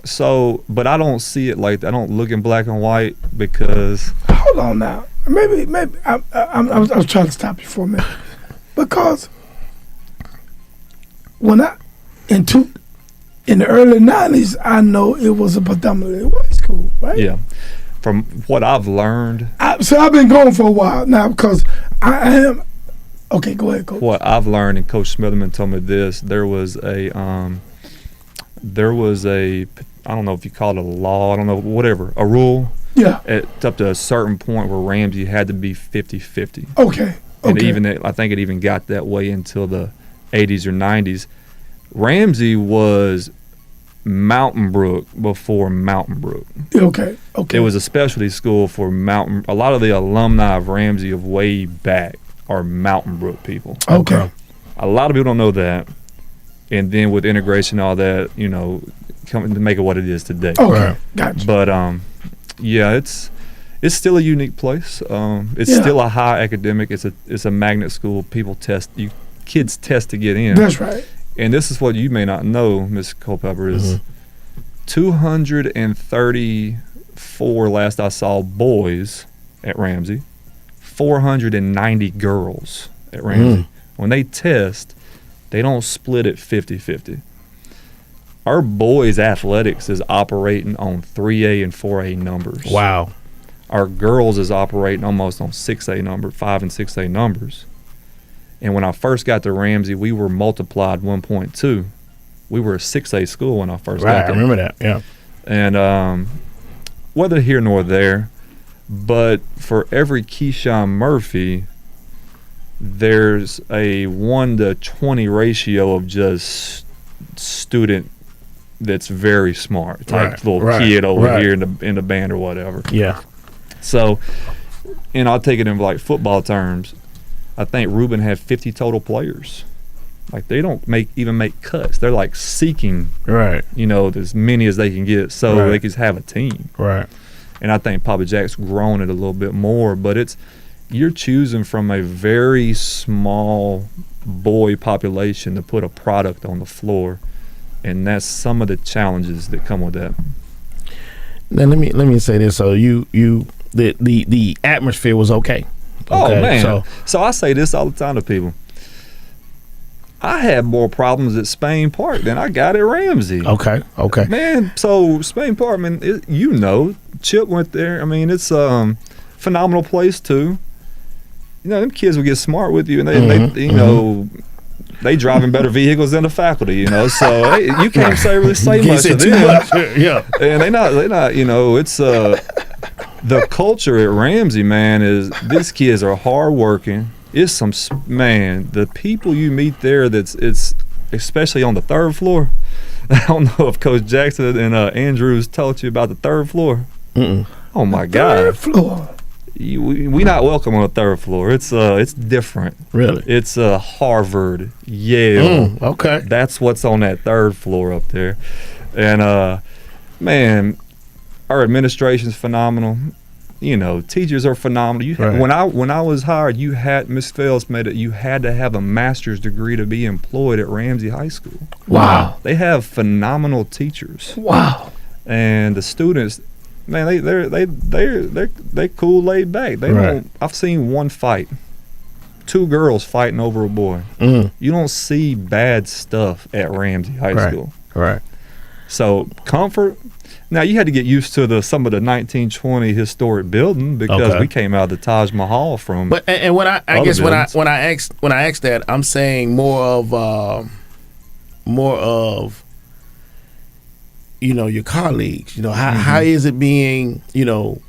So, but I don't see it like that. I don't look in black and white because. Hold on now. Maybe I was trying to stop you for a minute because when in the early 90s, I know it was a predominantly white school, right? Yeah. From what I've learned. So I've been going for a while now because I am. Okay, go ahead, Coach. What I've learned, and Coach Smitherman told me this, there was a, I don't know if you call it a law, I don't know, whatever, a rule. Yeah. It's up to a certain point where Ramsay had to be 50-50. Okay. And I think it even got that way until the 80s or 90s. Ramsay was Mountain Brook before Mountain Brook. Okay. It was a specialty school for a lot of the alumni of Ramsay of way back are Mountain Brook people. Okay. A lot of people don't know that. And then with integration and all that, you know, coming to make it what it is today. Okay. Gotcha. But yeah, it's still a unique place. It's still a high academic. It's a magnet school. Kids test to get in. That's right. And this is what you may not know, Ms. Culpepper, is 234 last I saw boys at Ramsay, 490 girls at Ramsay. When they test, they don't split it 50-50. Our boys' athletics is operating on 3A and 4A numbers. Wow. Our girls is operating almost on 6A number, 5 and 6A numbers. And when I first got to Ramsay, we were multiplied 1.2. We were a 6A school when I first got there. I remember that, yeah. And whether here nor there, but for every Keyshawn Murphy, there's a 1-to-20 ratio of just student that's very smart, type little kid over here in the band or whatever. Yeah. So, and I'll take it in like football terms. I think Ruben had 50 total players. Like they don't even make cuts. They're like seeking, you know, as many as they can get so they can have a team. Right. And I think Papa Jack's grown it a little bit more, but you're choosing from a very small boy population to put a product on the floor, and that's some of the challenges that come with that. Now let me say this. So you the atmosphere was okay. Oh Okay, man! So I say this all the time to people. I had more problems at Spain Park than I got at Ramsay. Okay. Man, so Spain Park, man, Chip went there. I mean, it's phenomenal place too. You know, them kids will get smart with you, and they driving better vehicles than the faculty. You know, so you can't say much to them. Yeah. And they not. You know, it's the culture at Ramsay, man, is these kids are hardworking. It's the people you meet there. It's especially on the third floor. I don't know if Coach Jackson and Andrews taught you about the third floor. Mm-mm. Oh my God! Third floor. We not welcome on the third floor. It's different. Really? It's Harvard, Yale. Okay. That's what's on that third floor up there, and man, our administration's phenomenal. You know, teachers are phenomenal. Right. When I was hired, Miss Phelps made it. You had to have a master's degree to be employed at Ramsay High School. Wow. They have phenomenal teachers. Wow. And the students, man, they cool, laid back. They Right. don't. I've seen one fight, 2 girls fighting over a boy. You don't see bad stuff at Ramsay High School. Right. So comfort. Now you had to get used to some of the 1920 historic building because we came out of the Taj Mahal from. But and when I guess buildings. when I asked that, I'm saying more of your colleagues. You know, how is it being, coming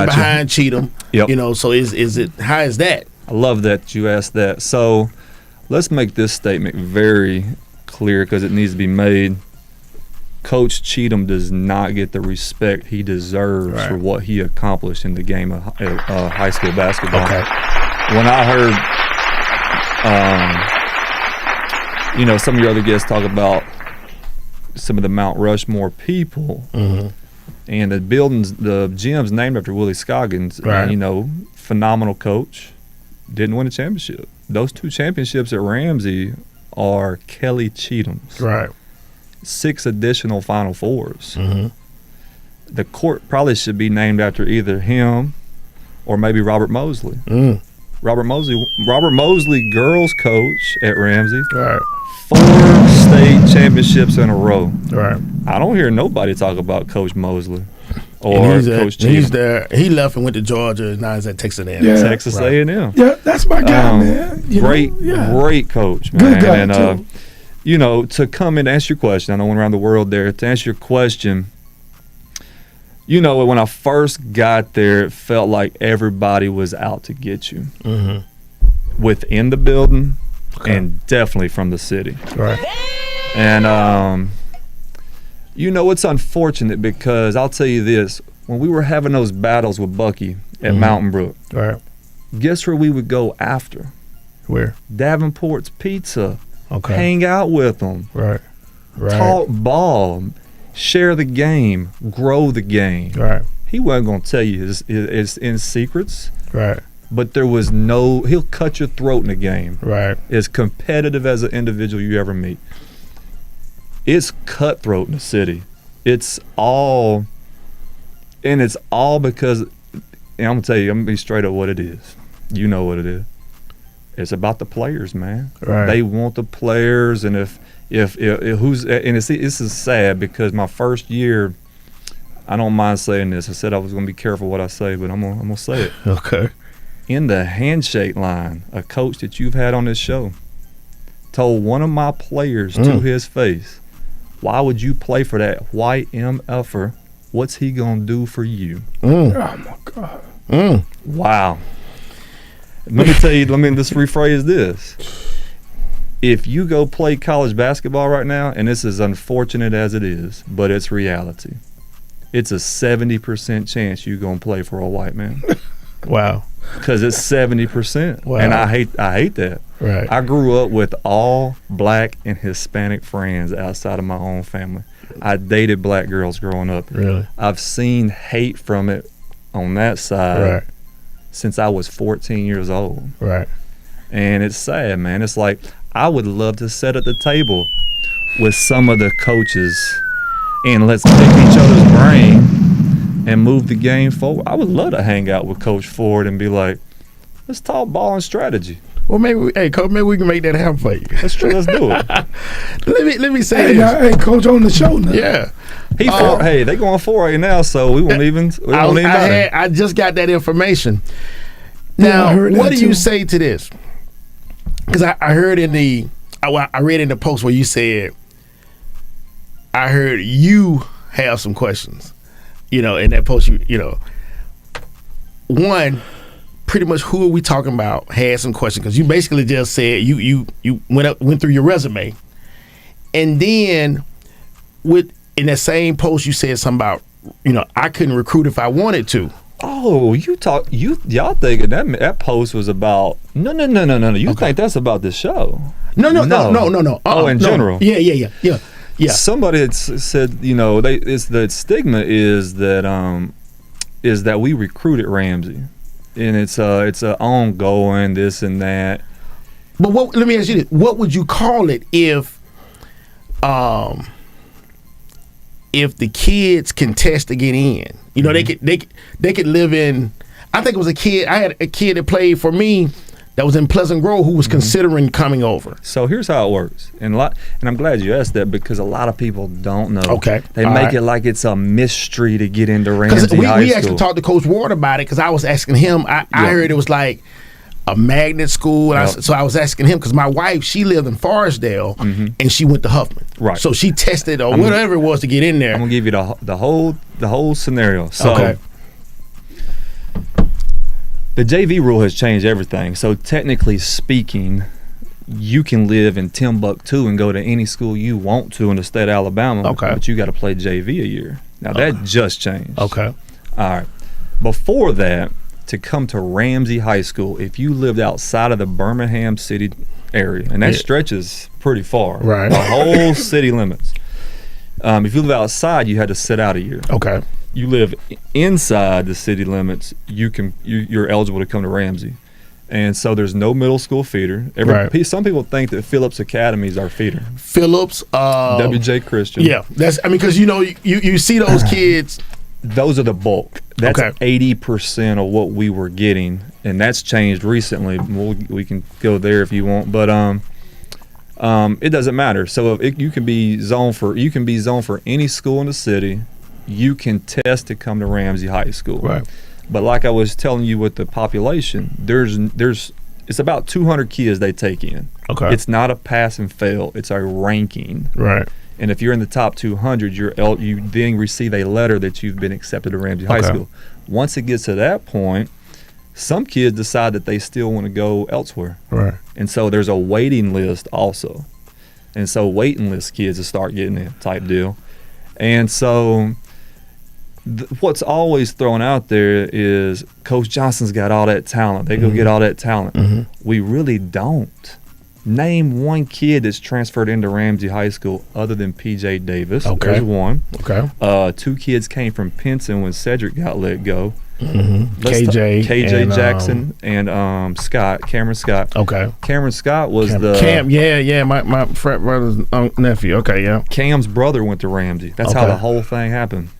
behind Cheatham? Yep. So is it, how is that? I love that you asked that. So let's make this statement very clear because it needs to be made. Coach Cheatham does not get the respect he deserves for what he accomplished in the game of high school basketball. Okay. When I heard, some of your other guests talk about some of the Mount Rushmore people, and the gym's named after Willie Scoggins. Right. And, phenomenal coach, didn't win a championship. Those 2 championships at Ramsay are Kelly Cheatham's. Right. 6 additional Final Fours. The court probably should be named after either him or maybe Robert Mosley. Robert Mosley, girls coach at Ramsay. Right. 4 state championships in a row. Right. I don't hear nobody talk about Coach Mosley or Coach Cheatham. He's Cheatham. there. He left and went to Georgia. Now he's at Texas A&M. Yeah. Texas A&M. Yeah, that's my guy, man. Great coach, man. Good guy, And too. to come and answer your question, I know I went around the world there. To answer your question, when I first got there, it felt like everybody was out to get you. Within the building and definitely from the city. Right. And, it's unfortunate because I'll tell you this. When we were having those battles with Bucky at Mountain Brook, Right. guess where we would go after? Where? Davenport's Pizza. Okay. Hang out with them. Right. Talk ball. Share the game. Grow the game. Right. He wasn't going to tell you his in secrets, Right. but he'll cut your throat in the game. Right. As competitive as an individual you ever meet. It's cutthroat in the city. It's all because, and I'm going to tell you, I'm going to be straight up what it is. You know what it is. It's about the players, man. Right. They want the players, and if this is sad because my first year, I don't mind saying this. I said I was going to be careful what I say, but I'm gonna say it. Okay. In the handshake line, a coach that you've had on this show told one of my players to his face, "Why would you play for that white MFer? What's he gonna do for you?" Oh my God. Wow. Let me just rephrase this. If you go play college basketball right now, and this is unfortunate as it is, but it's reality, it's a 70% chance you're going to play for a white man. Wow. Because it's 70%. Wow. And I hate that. Right. I grew up with all black and Hispanic friends outside of my own family. I dated black girls growing up. Really? I've seen hate from it on that side. Right. Since I was 14 years old. Right. And it's sad, man. It's like I would love to sit at the table with some of the coaches and let's pick each other's brain and move the game forward. I would love to hang out with Coach Ford and be like, let's talk ball and strategy. Well, Coach, maybe we can make that happen for you. That's true. Let's do it. let me say this. Hey, Coach on the show now. Yeah. Hey, they going 4 right now, so we won't even. I just got that information. Now, what do you say to this? Because I heard I read in the post where you said, I heard you have some questions. In that post, one, pretty much who are we talking about had some questions, because you basically just said you went through your resume, and then in that same post you said something about I couldn't recruit if I wanted to. Oh, y'all thinking that post was about no. You think that's about the show? No. In general. Yeah. Somebody had said the stigma is that we recruited Ramsay. And it's a ongoing this and that. But let me ask you this: what would you call it if the kids can test to get in? They could live in. I think it was a kid. I had a kid that played for me that was in Pleasant Grove who was considering coming over. So here's how it works, and I'm glad you asked that, because a lot of people don't know. Okay, they make it like it's a mystery to get into Ramsay High School. We actually talked to Coach Ward about it, because I was asking him. I heard it was like a magnet school, and so I was asking him, because my wife, she lived in Forestdale, and she went to Huffman. Right. So she tested or whatever it was to get in there. I'm gonna give you the whole scenario. So, okay. The JV rule has changed everything. So technically speaking, you can live in Timbuktu and go to any school you want to in the state of Alabama. Okay. But you got to play JV a year. Now that just changed. Okay. All right. Before that, to come to Ramsay High School, if you lived outside of the Birmingham city area, and that stretches pretty far, right? The whole city limits. If you live outside, you had to sit out a year. Okay. You live inside the city limits, you're eligible to come to Ramsay. And so there's no middle school feeder. Some people think that Phillips Academy is our feeder. Phillips, WJ Christian. Yeah, because you see those kids. Those are the bulk. That's 80% of what we were getting, and that's changed recently. We can go there if you want, but it doesn't matter. So you can be zoned for any school in the city. You can test to come to Ramsay High School. Right. But like I was telling you with the population, it's about 200 kids they take in. Okay. It's not a pass and fail. It's a ranking. Right. And if you're in the top 200, you then receive a letter that you've been accepted to Ramsay High School. Once it gets to that point, some kids decide that they still want to go elsewhere. Right. And so there's a waiting list also. And so waiting list kids will start getting it type deal. And so what's always thrown out there is Coach Johnson's got all that talent. They go get all that talent. Mm-hmm. We really don't. Name one kid that's transferred into Ramsay High School other than P.J. Davis. Okay. There's one. Okay. 2 kids came from Pinson when Cedric got let go. Mm-hmm. KJ and, Jackson and Cameron Scott. Okay. Cameron Scott was Cam. Yeah. My frat brother's nephew. Okay, yeah. Cam's brother went to Ramsay. That's how the whole thing happened.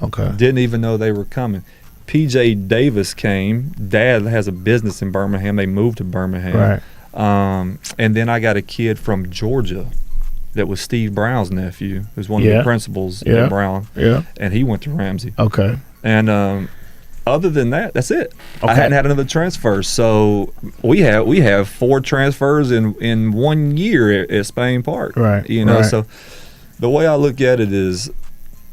Okay. Didn't even know they were coming. P.J. Davis came. Dad has a business in Birmingham. They moved to Birmingham. Right. And then I got a kid from Georgia that was Steve Brown's nephew, who's one of the principals in Brown. Yeah. And he went to Ramsay. Okay. And other than that, that's it. Okay. I hadn't had another transfer. So we have 4 transfers in 1 year at Spain Park. Right. So the way I look at it is,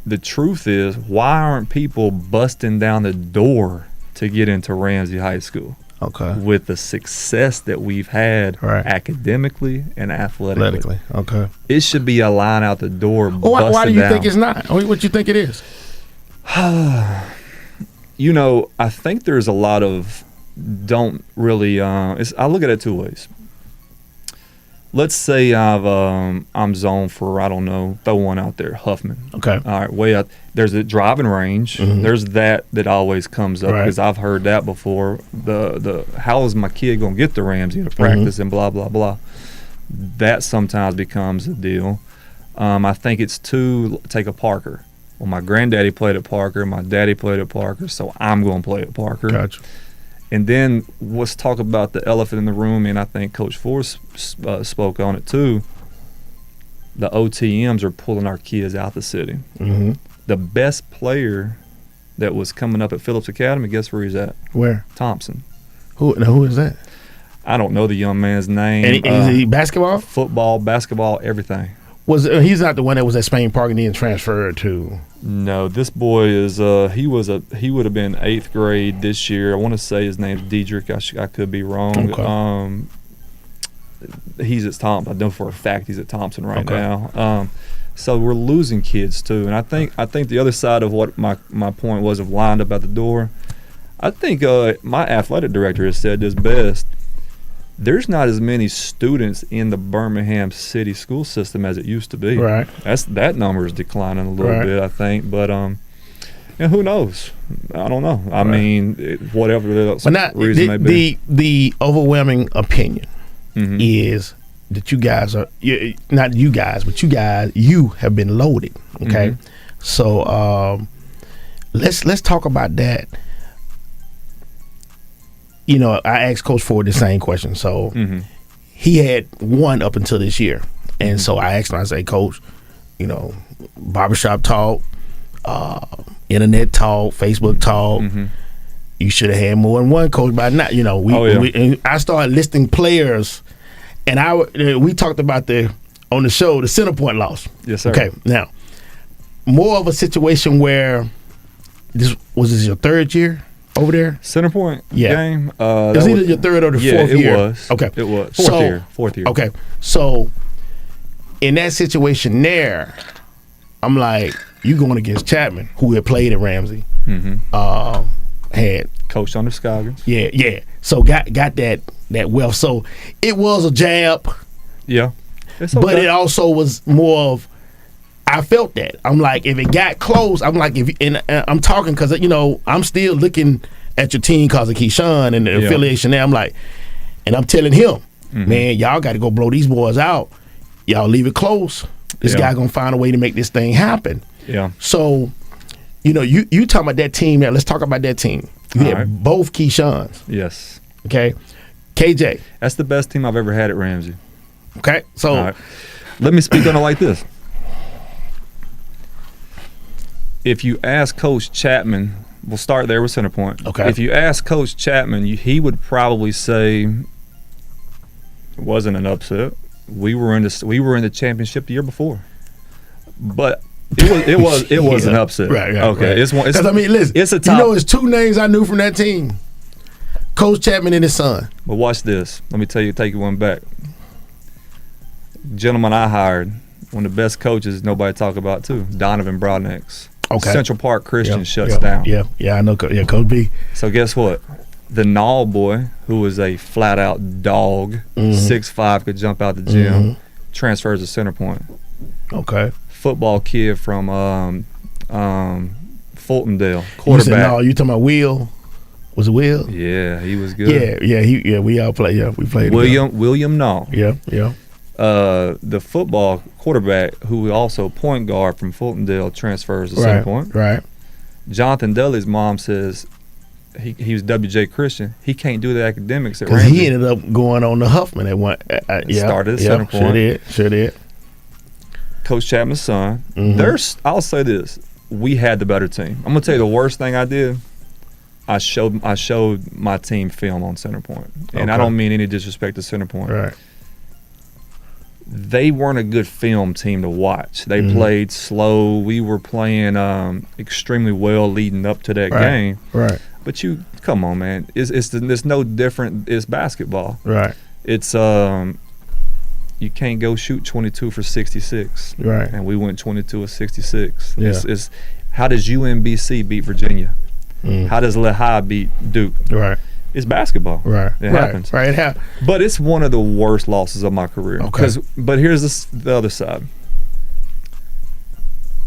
the truth is, why aren't people busting down the door to get into Ramsay High School? Okay. With the success that we've had academically and athletically. Okay. It should be a line out the door. Well, why do you think it's not? What do you think it is? I think there's a lot of don't really. I look at it 2 ways. Let's say I'm zoned for, I don't know, throw one out there, Huffman. Okay. All right, way out. There's a driving range. Mm-hmm. There's that always comes up because I've heard that before. The how is my kid going to get to Ramsay to practice and blah, blah, blah. That sometimes becomes a deal. I think it's 2, take a Parker. Well, my granddaddy played at Parker, my daddy played at Parker, so I'm going to play at Parker. Gotcha. And then let's talk about the elephant in the room, and I think Coach Force spoke on it too. The OTMs are pulling our kids out the city. Mm-hmm. The best player that was coming up at Phillips Academy, guess where he's at? Where? Thompson. Who is that? I don't know the young man's name. And is he basketball? Football, basketball, everything. He's not the one that was at Spain Park and then transferred to? No, this boy is he would have been 8th grade this year. I want to say his name's Diedrich. I could be wrong. Okay. He's at Thompson. I know for a fact he's at Thompson right now. So we're losing kids too, and I think the other side of what my point was of lined up at the door. I think my athletic director has said this best. There's not as many students in the Birmingham city school system as it used to be. Right. That number is declining a little bit, I think. But who knows? I don't know. I mean, whatever the reason may be. The overwhelming opinion is that you guys are not you guys, but you have been loaded. Okay, so let's talk about that. You know, I asked Coach Ford the same question. So he had one up until this year. And so I asked him, I say, Coach, you know, barbershop talk, internet talk, Facebook talk. You should have had more than one, Coach. But not, you know, and I started listing players, and we talked about on the show the center point loss. Yes, sir. Okay, now more of a situation where this your third year over there? Center point game. It's either your third or the fourth year. It was. Okay. It was. Fourth year. Okay. So in that situation there, I'm like, you going against Chapman, who had played at Ramsay. Had coached under Scoggins. Yeah. So got that wealth. So it was a jab. Yeah. But it also was more of, I felt that. I'm like, if it got close, I'm like, I'm talking because, you know, I'm still looking at your team because of Keyshawn and the affiliation there. I'm like, and I'm telling him, man, y'all got to go blow these boys out. Y'all leave it close. This guy going to find a way to make this thing happen. Yeah. So, you know, you talking about that team now. Let's talk about that team. You had both Keyshawns. Yes. Okay. KJ. That's the best team I've ever had at Ramsay. Okay. So let me speak on it like this. If you ask Coach Chapman, we'll start there with center point. Okay. If you ask Coach Chapman, he would probably say it wasn't an upset. We were in the championship the year before, but it was an upset. Right. Okay. Right. It's one. I mean, listen. It's a top. You know, it's two names I knew from that team: Coach Chapman and his son. But watch this. Let me take you one back. Gentleman I hired, one of the best coaches nobody talk about too, Donovan Broadnex. Okay. Central Park Christian shuts down. Yeah, I know. Yeah, Coach B. So guess what? The Nall boy, who was a flat-out dog, 6'5", could jump out the gym, transfers to center point. Okay. Football kid from Fultondale, quarterback. You said, no, you talking about Will? Was it Will? Yeah, he was good. Yeah. We all play. Yeah, we played. William Nall. Yeah. The football quarterback, who also point guard from Fultondale, transfers to center point. Right. Jonathan Dudley's mom says he was WJ Christian. He can't do the academics at Because Ramsay. he ended up going on to Huffman at one. Started at center point. Sure did. Coach Chapman's son. I'll say this: we had the better team. I'm gonna tell you the worst thing I did. I showed my team film on center point, and I don't mean any disrespect to center point. Right. They weren't a good film team to watch. They played slow. We were playing extremely well leading up to that game. Right. But come on, man. It's no different. It's basketball. Right. It's you can't go shoot 22 for 66. Right. And we went 22 of 66. Yeah. It's how does UMBC beat Virginia? How does Lehigh beat Duke? Right. It's basketball. Right. It happens. Right. It happens. But it's one of the worst losses of my career. Okay. But here's the other side.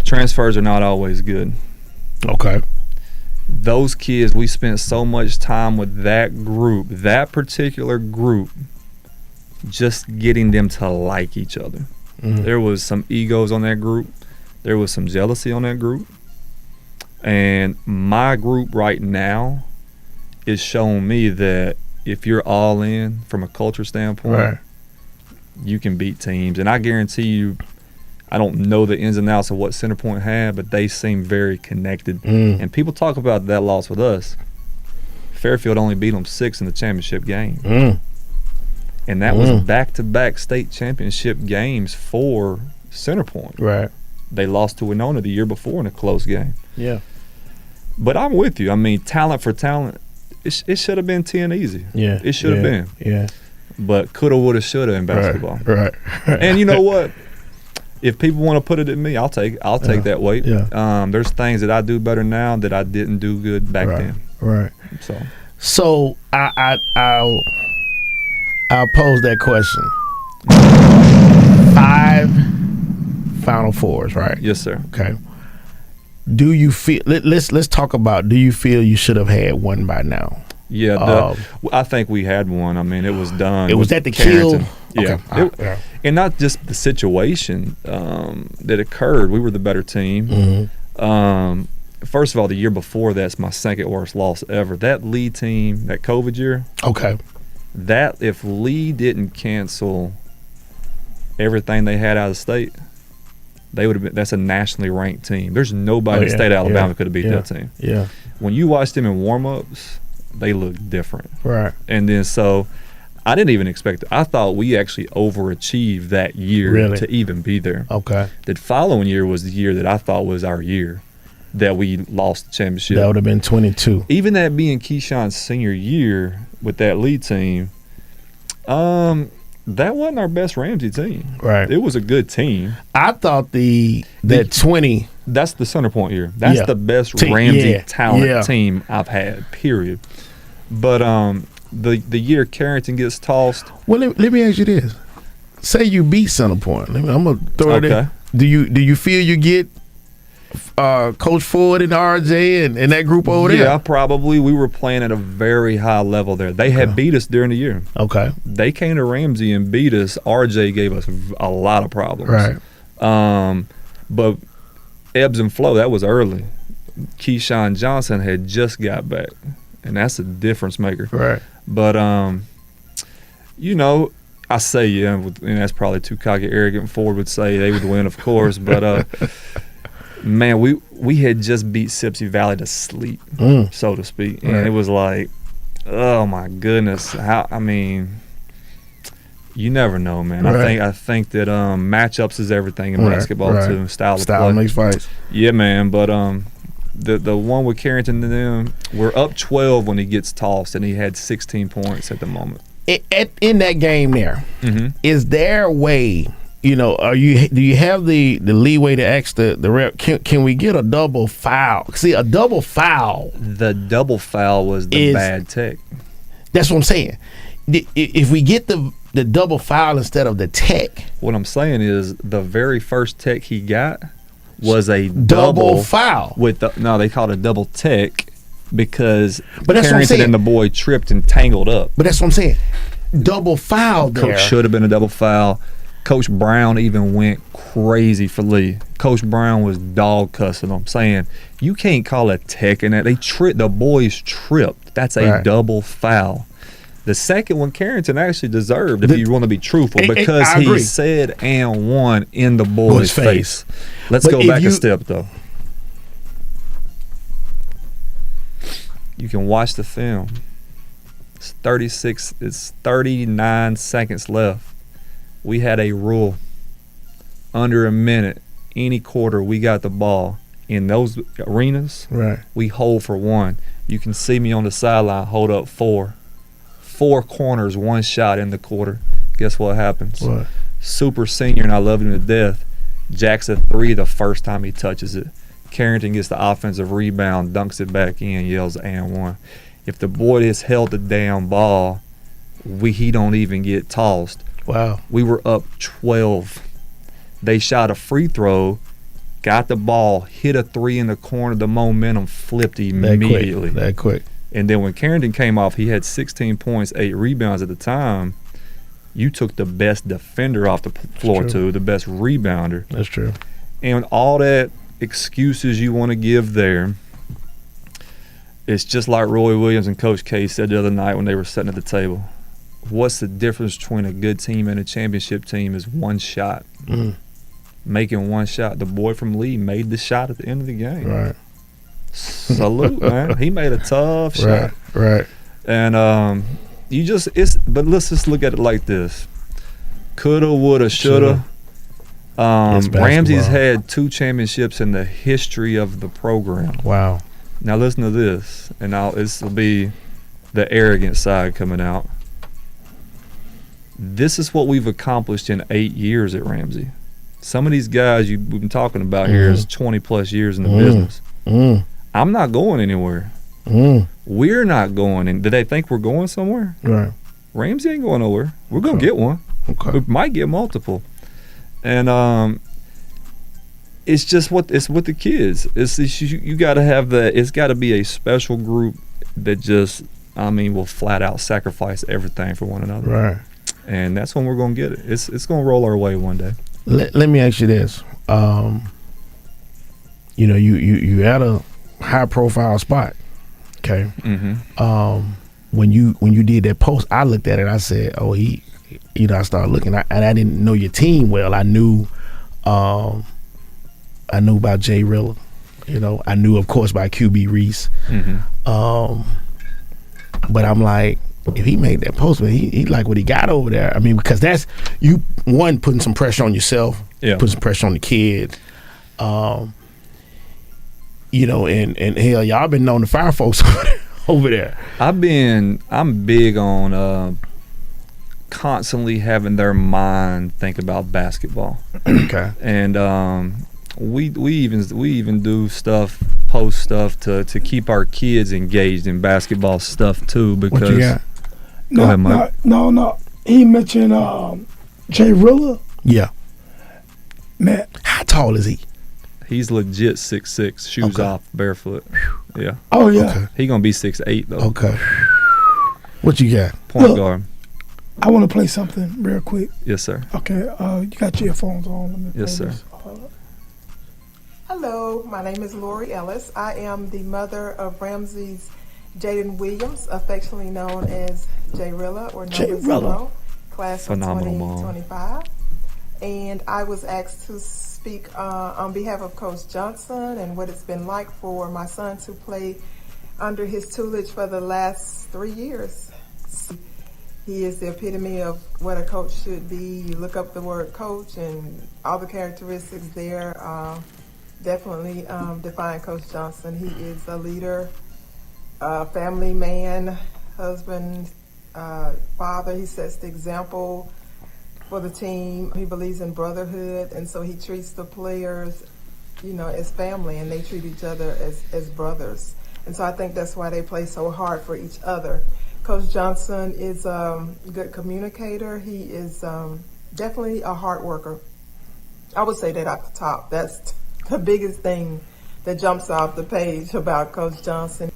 Transfers are not always good. Okay. Those kids, we spent so much time with that particular group, just getting them to like each other. There was some egos on that group. There was some jealousy on that group. And my group right now is showing me that if you're all in from a culture standpoint, you can beat teams. And I guarantee you, I don't know the ins and outs of what Centerpoint had, but they seem very connected. And people talk about that loss with us. Fairfield only beat them 6 in the championship game. And that was back-to-back state championship games for Centerpoint. Right. They lost to Winona the year before in a close game. Yeah. But I'm with you. I mean, talent for talent, it should have been 10 easy. Yeah. It should have been. Yeah. But coulda, woulda, shoulda in basketball. Right. And you know what? If people want to put it at me, I'll take that weight. Yeah. There's things that I do better now that I didn't do good back then. Right. So I'll pose that question. 5 Final Fours, right? yes, sir. Okay. Do you feel? Let's talk about. Do you feel you should have had one by now? Yeah, I think we had one. I mean, it was done. It was at the kill. Yeah. Okay. And not just the situation that occurred. We were the better team. First of all, the year before that's my second worst loss ever. That Lee team, that COVID year. Okay. That if Lee didn't cancel everything they had out of state, they would have been. That's a nationally ranked team. There's nobody in the state of Alabama could have beat that team. Yeah. When you watch them in warm-ups, they look different. Right. And then so I didn't even expect it. I thought we actually overachieved that year to even be there. Okay. The following year was the year that I thought was our year that we lost the championship. That would have been 22. Even that being Keyshawn's senior year with that lead team, that wasn't our best Ramsay team. Right. It was a good team. I thought that 20. That's the Centerpoint year. That's the best Ramsay talent team I've had, period. But the year Carrington gets tossed. Well, let me ask you this. Say you beat Centerpoint. I'm going to throw it in. Do you feel you get Coach Ford and RJ and that group over there? Yeah, probably. We were playing at a very high level there. They had beat us during the year. Okay. They came to Ramsay and beat us. RJ gave us a lot of problems. Right. But ebbs and flow, that was early. Keyshawn Johnson had just got back, and that's a difference maker. Right. But, I say, and that's probably too cocky, arrogant. Ford would say they would win, of course. But, man, we had just beat Sipsey Valley to sleep, so to speak. And it was like, oh, my goodness. You never know, man. Right. I think that matchups is everything in basketball, too. Style of play. Makes fights. Yeah, man. But the one with Carrington and them, we're up 12 when he gets tossed, and he had 16 points at the moment. In that game there, is there a way, do you have the leeway to ask the rep, can we get a double foul? See, a double foul. The double foul was the bad tech. That's what I'm saying. If we get the double foul instead of the tech. What I'm saying is the very first tech he got was a double foul. They called it a double tech because that's Carrington and the boy tripped and tangled up. But that's what I'm saying. Double foul there. Coach should have been a double foul. Coach Brown even went crazy for Lee. Coach Brown was dog cussing him, saying, you can't call a tech in that. The boys tripped. That's a double foul. The second one, Carrington actually deserved, if you want to be truthful, because he said and one in the boy's face. Let's go back a step, though. You can watch the film. It's 39 seconds left. We had a rule. Under a minute, any quarter we got the ball in those arenas, we hold for one. You can see me on the sideline hold up 4 corners, 1 shot in the quarter. Guess what happens? What? Super senior, and I love him to death. Jacks a 3 the first time he touches it. Carrington gets the offensive rebound, dunks it back in, yells and one. If the boy has held the damn ball, he don't even get tossed. Wow. We were up 12. They shot a free throw, got the ball, hit a 3 in the corner. The momentum flipped immediately. That quick. And then when Carrington came off, he had 16 points, 8 rebounds at the time. You took the best defender off the floor, too, the best rebounder. That's true. And all that excuses you want to give there, it's just like Roy Williams and Coach K said the other night when they were sitting at the table. What's the difference between a good team and a championship team is one shot. Making one shot. The boy from Lee made the shot at the end of the game. Right. Salute, man. He made a tough shot. Right. And but let's just look at it like this. Coulda, woulda, shoulda. Ramsay's had 2 championships in the history of the program. Wow. Now listen to this, and this will be the arrogant side coming out. This is what we've accomplished in 8 years at Ramsay. Some of these guys we've been talking about here is 20 plus years in the business. I'm not going anywhere. We're not going. And do they think we're going somewhere? Right. Ramsay ain't going nowhere. We're going to get one. Okay. We might get multiple. And it's just it's with the kids. You got to have that. It's got to be a special group that just, will flat out sacrifice everything for one another. Right. And that's when we're going to get it. It's going to roll our way one day. Let me ask you this. You at a high profile spot. Okay. When you did that post, I looked at it. I said, "Oh, I started looking, and I didn't know your team well. I knew about Jay Rilla. I knew, of course, by QB Reese. But I'm like, if he made that post, man, he like what he got over there. Because that's you putting some pressure on yourself, putting some pressure on the kid. And hell, y'all been known to fire folks over there. I'm big on constantly having their mind think about basketball. Okay. And we even do post stuff to keep our kids engaged in basketball stuff too. Because what you got? Go ahead, Mike. No. He mentioned Jay Rilla. Yeah. Man, how tall is he? He's legit 6'6", shoes off, barefoot. Yeah. Oh yeah. Okay. He gonna be 6'8" though. Okay. What you got? Point guard. I want to play something real quick. Yes, sir. Okay. You got your earphones on. Let me play yes, sir. This. Hello, my name is Lori Ellis. I am the mother of Ramsay's Jaden Williams, affectionately known as Jay Rilla or Number Zero, class of 2025. And I was asked to speak on behalf of Coach Johnson and what it's been like for my son to play under his tutelage for the last 3 years. He is the epitome of what a coach should be. You look up the word coach and all the characteristics there definitely define Coach Johnson. He is a leader, family man, husband, father. He sets the example for the team. He believes in brotherhood, and so he treats the players, as family, and they treat each other as brothers. And so I think that's why they play so hard for each other. Coach Johnson is a good communicator. He is definitely a hard worker. I would say that at the top. That's the biggest thing that jumps off the page about Coach Johnson.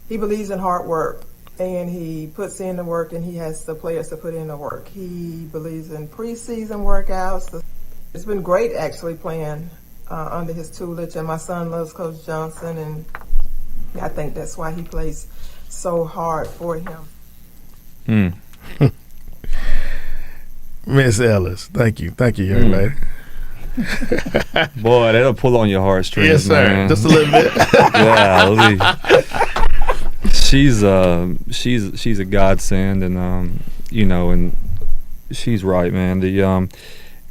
He believes in hard work, and he puts in the work, and he has the players to put in the work. He believes in preseason workouts. It's been great actually playing under his tutelage, and my son loves Coach Johnson, and I think that's why he plays so hard for him. Miss Ellis, thank you, young lady. Boy, that'll pull on your heartstrings. Yes, sir. Man. Just a little bit. Yeah, she's a godsend, and and she's right, man.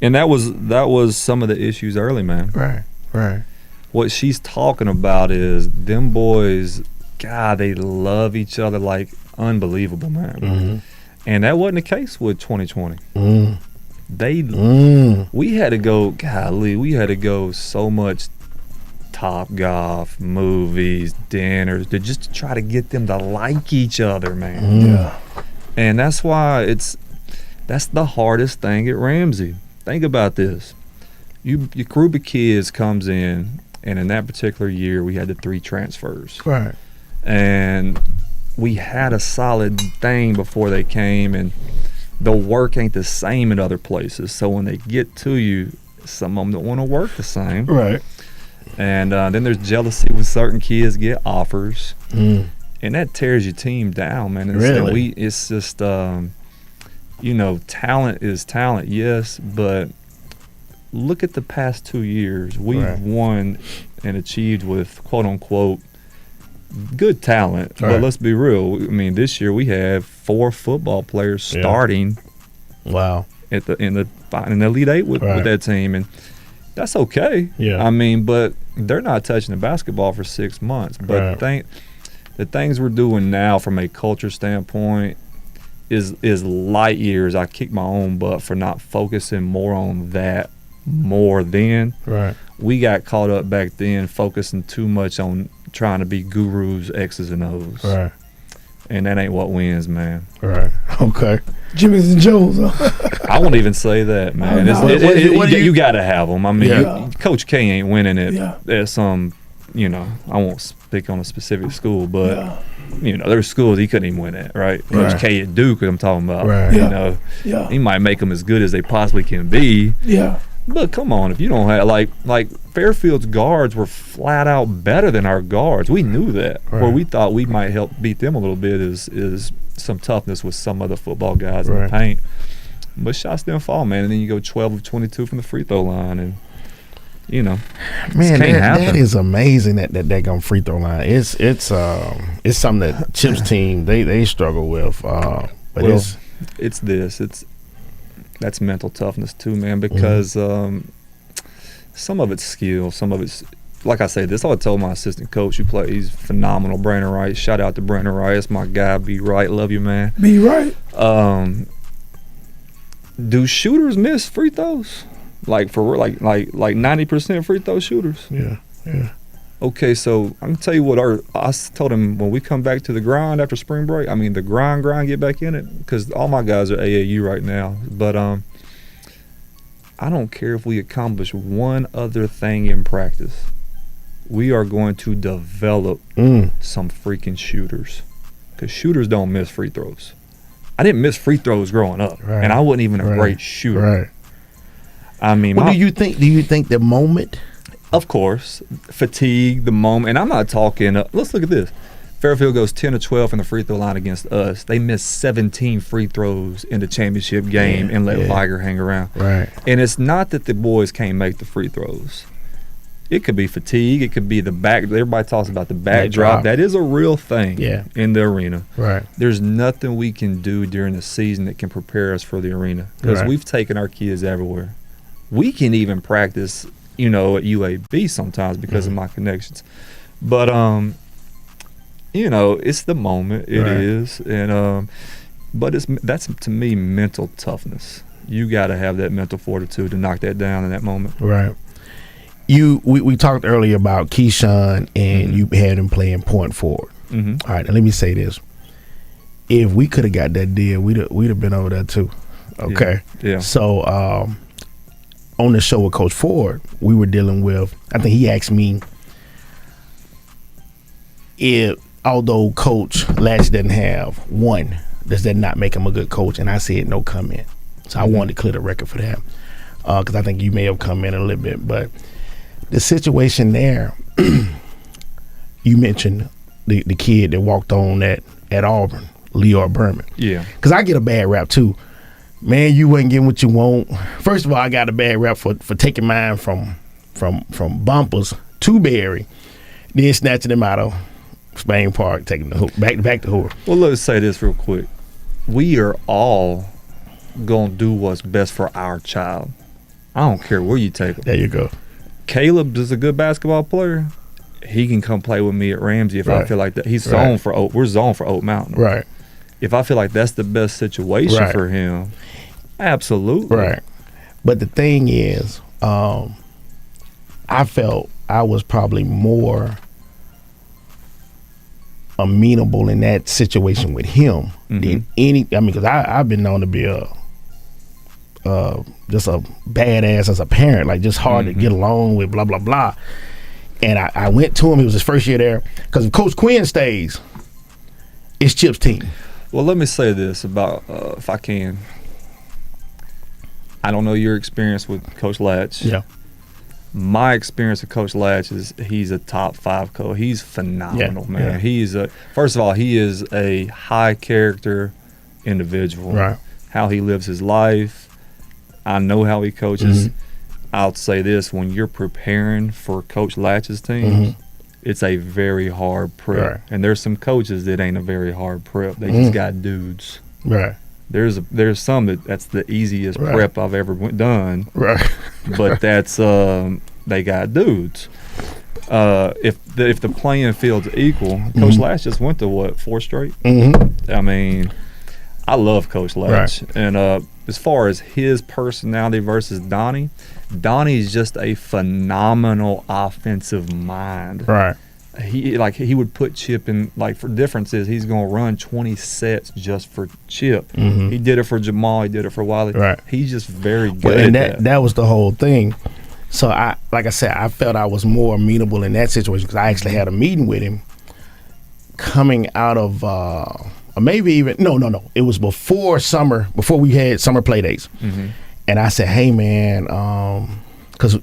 And that was some of the issues early, man. Right. What she's talking about is them boys. God, they love each other like unbelievable, man. And that wasn't the case with 2020. We had to go. Golly, we had to go so much Top Golf, movies, dinners, to try to get them to like each other, man. Yeah. And that's why that's the hardest thing at Ramsay. Think about this. Your group of kids comes in, and in that particular year, we had the 3 transfers. Right. And we had a solid thing before they came, and the work ain't the same in other places. So when they get to you, some of them don't want to work the same. Right. And then there's jealousy when certain kids get offers. And that tears your team down, man. Really? It's just, talent is talent, yes, but look at the past 2 years. We've won and achieved with, quote-unquote, good talent. But let's be real. I mean, this year we have 4 football players starting Wow. in the Elite Eight with that team, and that's okay. Yeah. I mean, but they're not touching the basketball for 6 months. But the things we're doing now from a culture standpoint is light years. I kick my own butt for not focusing more on that more then. Right. We got caught up back then focusing too much on trying to be gurus, X's and O's. Right. And that ain't what wins, man. Right. Okay. Jimmy's and Joe's. I won't even say that, man. You got to have them. I mean, Coach K ain't winning it at some, I won't speak on a specific school, but, there's schools he couldn't even win at, right? Coach K at Duke, I'm talking about. Right. He might make them as good as they possibly can be. Yeah. But come on, if you don't have, like Fairfield's guards were flat out better than our guards. We knew that. Right. Where we thought we might help beat them a little bit is some toughness with some other football guys in the paint. But shots didn't fall, man. And then you go 12 of 22 from the free throw line, and man, that is amazing that gun free throw line. It's something that Chip's team they struggle with. But that's mental toughness too, man. Because some of it's skill, some of it's, like I say, this I told my assistant coach he's phenomenal, Brandon Wright. Shout out to Brandon Wright. That's my guy. Be right, love you, man. Be right. Do shooters miss free throws? Like 90% free throw shooters? Yeah. Okay, so I'm gonna tell you what I told him when we come back to the grind after spring break. I mean, the grind, get back in it, because all my guys are AAU right now. But I don't care if we accomplish one other thing in practice. We are going to develop some freaking shooters, because shooters don't miss free throws. I didn't miss free throws growing up, and I wasn't even a great shooter. Right. I mean, do you think the moment? Of course, fatigue, the moment, and I'm not talking. Let's look at this. Fairfield goes 10 or 12 from the free throw line against us. They missed 17 free throws in the championship game and let Liger hang around. Right. And it's not that the boys can't make the free throws. It could be fatigue. It could be the back. Everybody talks about the backdrop. That is a real thing in the arena. Right. There's nothing we can do during the season that can prepare us for the arena, because we've taken our kids everywhere. We can even practice, at UAB sometimes because of my connections. But, it's the moment. It is. And but that's, to me, mental toughness. You got to have that mental fortitude to knock that down in that moment. Right. We talked earlier about Keyshawn, and you had him playing point forward. All right, now let me say this. If we could have got that deal, we'd have been over there too. Okay. Yeah. So on the show with Coach Ford, we were dealing with, I think he asked me if, although Coach Latch doesn't have one, does that not make him a good coach? And I said no comment. So I wanted to clear the record for that, because I think you may have come in a little bit. But the situation there, you mentioned the kid that walked on at Auburn, Leor Berman. Yeah. Because I get a bad rap too. Man, you wasn't getting what you want. First of all, I got a bad rap for taking mine from bumpers to Barry, then snatching them out of Spain Park, taking the hook back to Hoover. Well, let's say this real quick. We are all gonna do what's best for our child. I don't care where you take him. There you go. Caleb is a good basketball player. He can come play with me at Ramsay if I feel like that. He's zoned for Oak. We're zoned for Oak Mountain. Right. If I feel like that's the best situation for him, absolutely. Right. But the thing is, I felt I was probably more amenable in that situation with him than any. I mean, because I've been known to be just a badass as a parent, like just hard to get along with, blah blah blah. And I went to him. It was his first year there, because if Coach Quinn stays, it's Chip's team. Well, let me say this about, if I can. I don't know your experience with Coach Latch. Yeah. my experience with Coach Latch is he's a top 5 coach. He's phenomenal, man. Yeah. First of all, he is a high character individual. Right. How he lives his life. I know how he coaches. I'll say this, when you're preparing for Coach Latch's teams, it's a very hard prep. Right. And there's some coaches that ain't a very hard prep. They just got dudes. Right. There's some that's the easiest prep I've ever done. Right. But that's they got dudes. If the playing field's equal, Coach Latch just went to 4 straight. I mean, I love Coach Latch, and as far as his personality versus Donnie's just a phenomenal offensive mind. Right. He would put Chip in, for differences, he's gonna run 20 sets just for Chip. He did it for Jamal, he did it for Wiley. Right. He's just very good and at that was the whole thing. So I felt I was more amenable in that situation because I actually had a meeting with him coming out of maybe even no, it was before we had summer play dates. And I said, hey man, because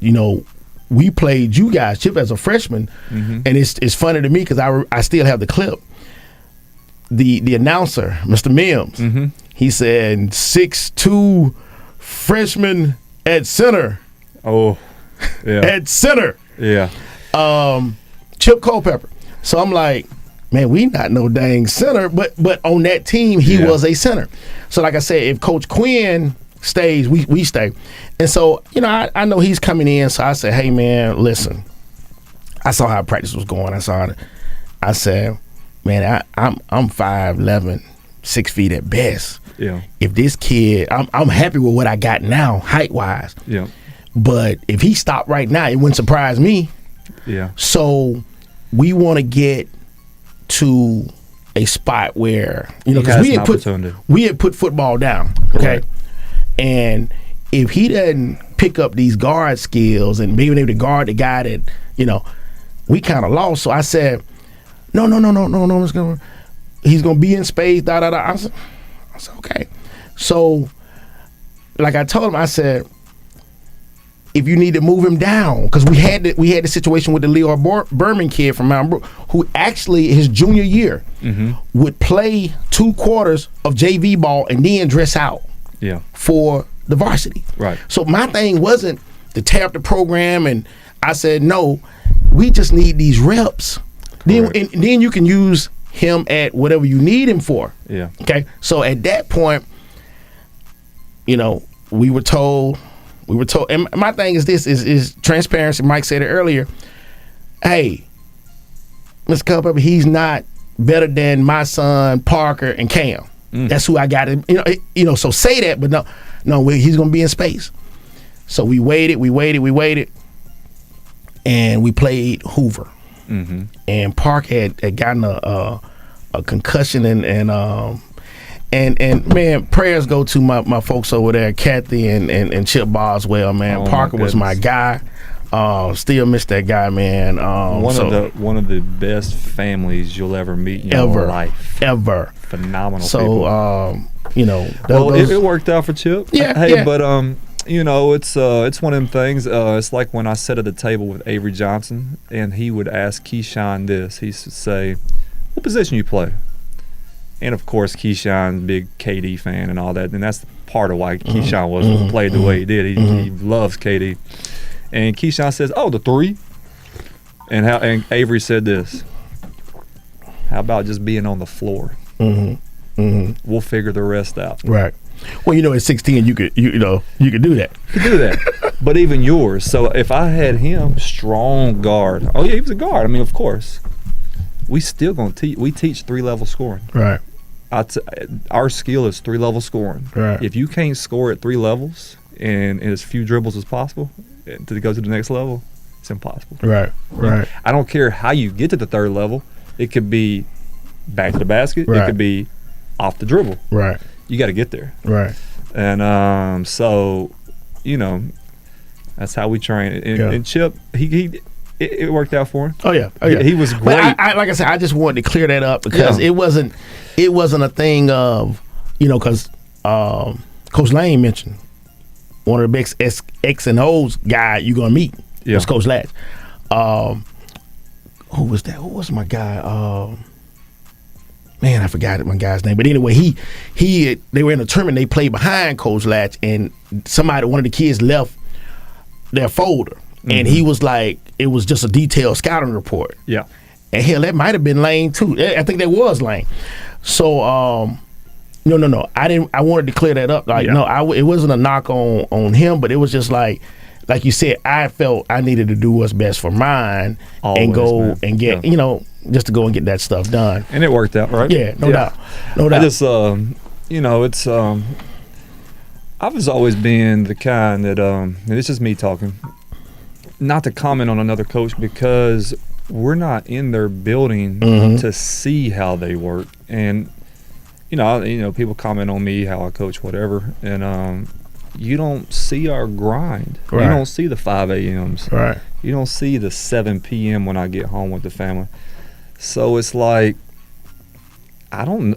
we played you guys, Chip, as a freshman, and it's funny to me because I still have the clip. The announcer, Mr. Mims, he said 6'2" freshman at center. Oh, yeah. At center. Yeah. Chip Culpepper. So I'm like, man, we not no dang center, but on that team he was a center. So like I said, if Coach Quinn stays, we stay. And so, I know he's coming in, so I said, hey man, listen. I saw how practice was going. I said, man, I'm 5'11", 6 feet at best. Yeah. If this kid, I'm happy with what I got now, height wise. Yeah. But if he stopped right now, it wouldn't surprise me. Yeah. So we want to get to a spot where, because we had put football down. Okay. Correct. And if he doesn't pick up these guard skills and being able to guard the guy that, we kind of lost. So I said, no, he's going to be in space, I said, okay. So, like I told him, I said, if you need to move him down, because we had the situation with the Leo Berman kid from Mount Brook, who actually his junior year would play 2 quarters of JV ball and then dress out for the varsity. Right. So my thing wasn't to tear up the program, and I said, no, we just need these reps. Then you can use him at whatever you need him for. Yeah. Okay. So at that point, we were told, and my thing is this is transparency. Mike said it earlier. Hey, Mr. Culpepper, he's not better than my son Parker and Cam. That's who I got him. So say that, but no, he's gonna be in space. So we waited, and we played Hoover. And Park had gotten a concussion, and man, prayers go to my folks over there, Kathy and Chip Boswell, man. Oh, Parker was my guy. Still miss that guy, man. One of the best families you'll ever meet in your life. Ever. Phenomenal people. It worked out for Chip. Yeah. Hey, yeah. but it's one of them things. It's like when I sat at the table with Avery Johnson, and he would ask Keyshawn this. He would say, "What position you play?" And of course, Keyshawn's a big KD fan and all that, and that's part of why Keyshawn played the way he did. He loves KD. And Keyshawn says, "Oh, the 3." And Avery said this: "How about just being on the floor? We'll figure the rest out." Right. Well, at 16, you could do that. You could do that. But even yours. So if I had him, strong guard. Oh yeah, he was a guard. I mean, of course. We still gonna teach. We teach 3-level scoring. Right. Our skill is 3-level scoring. Right. If you can't score at 3 levels and as few dribbles as possible to go to the next level, it's impossible. Right. Right. I don't care how you get to the 3rd level. It could be back to the basket. Right. It could be off the dribble. Right. You got to get there. Right. And so, that's how we train. And Chip, it worked out for him. Oh yeah. He was great. But like I said, I just wanted to clear that up because it wasn't a thing of, because Coach Lane mentioned one of the big X and O's guy you're gonna meet. It was Coach Latch. Who was that? Who was my guy? Man, I forgot my guy's name. But anyway, they were in a tournament. They played behind Coach Latch, and one of the kids left their folder, and he was like, it was just a detailed scouting report. Yeah. And hell, that might have been Lane too. I think that was Lane. So, no. I wanted to clear that up. Like, it wasn't a knock on him, but it was just like you said, I felt I needed to do what's best for mine. Always, and go man. and get, just to go and get that stuff done. And it worked out, right? Yeah, no doubt. I just, it's, I've just always been the kind that, and it's just me talking, not to comment on another coach because we're not in their building to see how they work. And, people comment on me, how I coach, whatever, and you don't see our grind. Right. You don't see the 5 a.m.s. Right. You don't see the 7 p.m. when I get home with the family. So it's like, I'm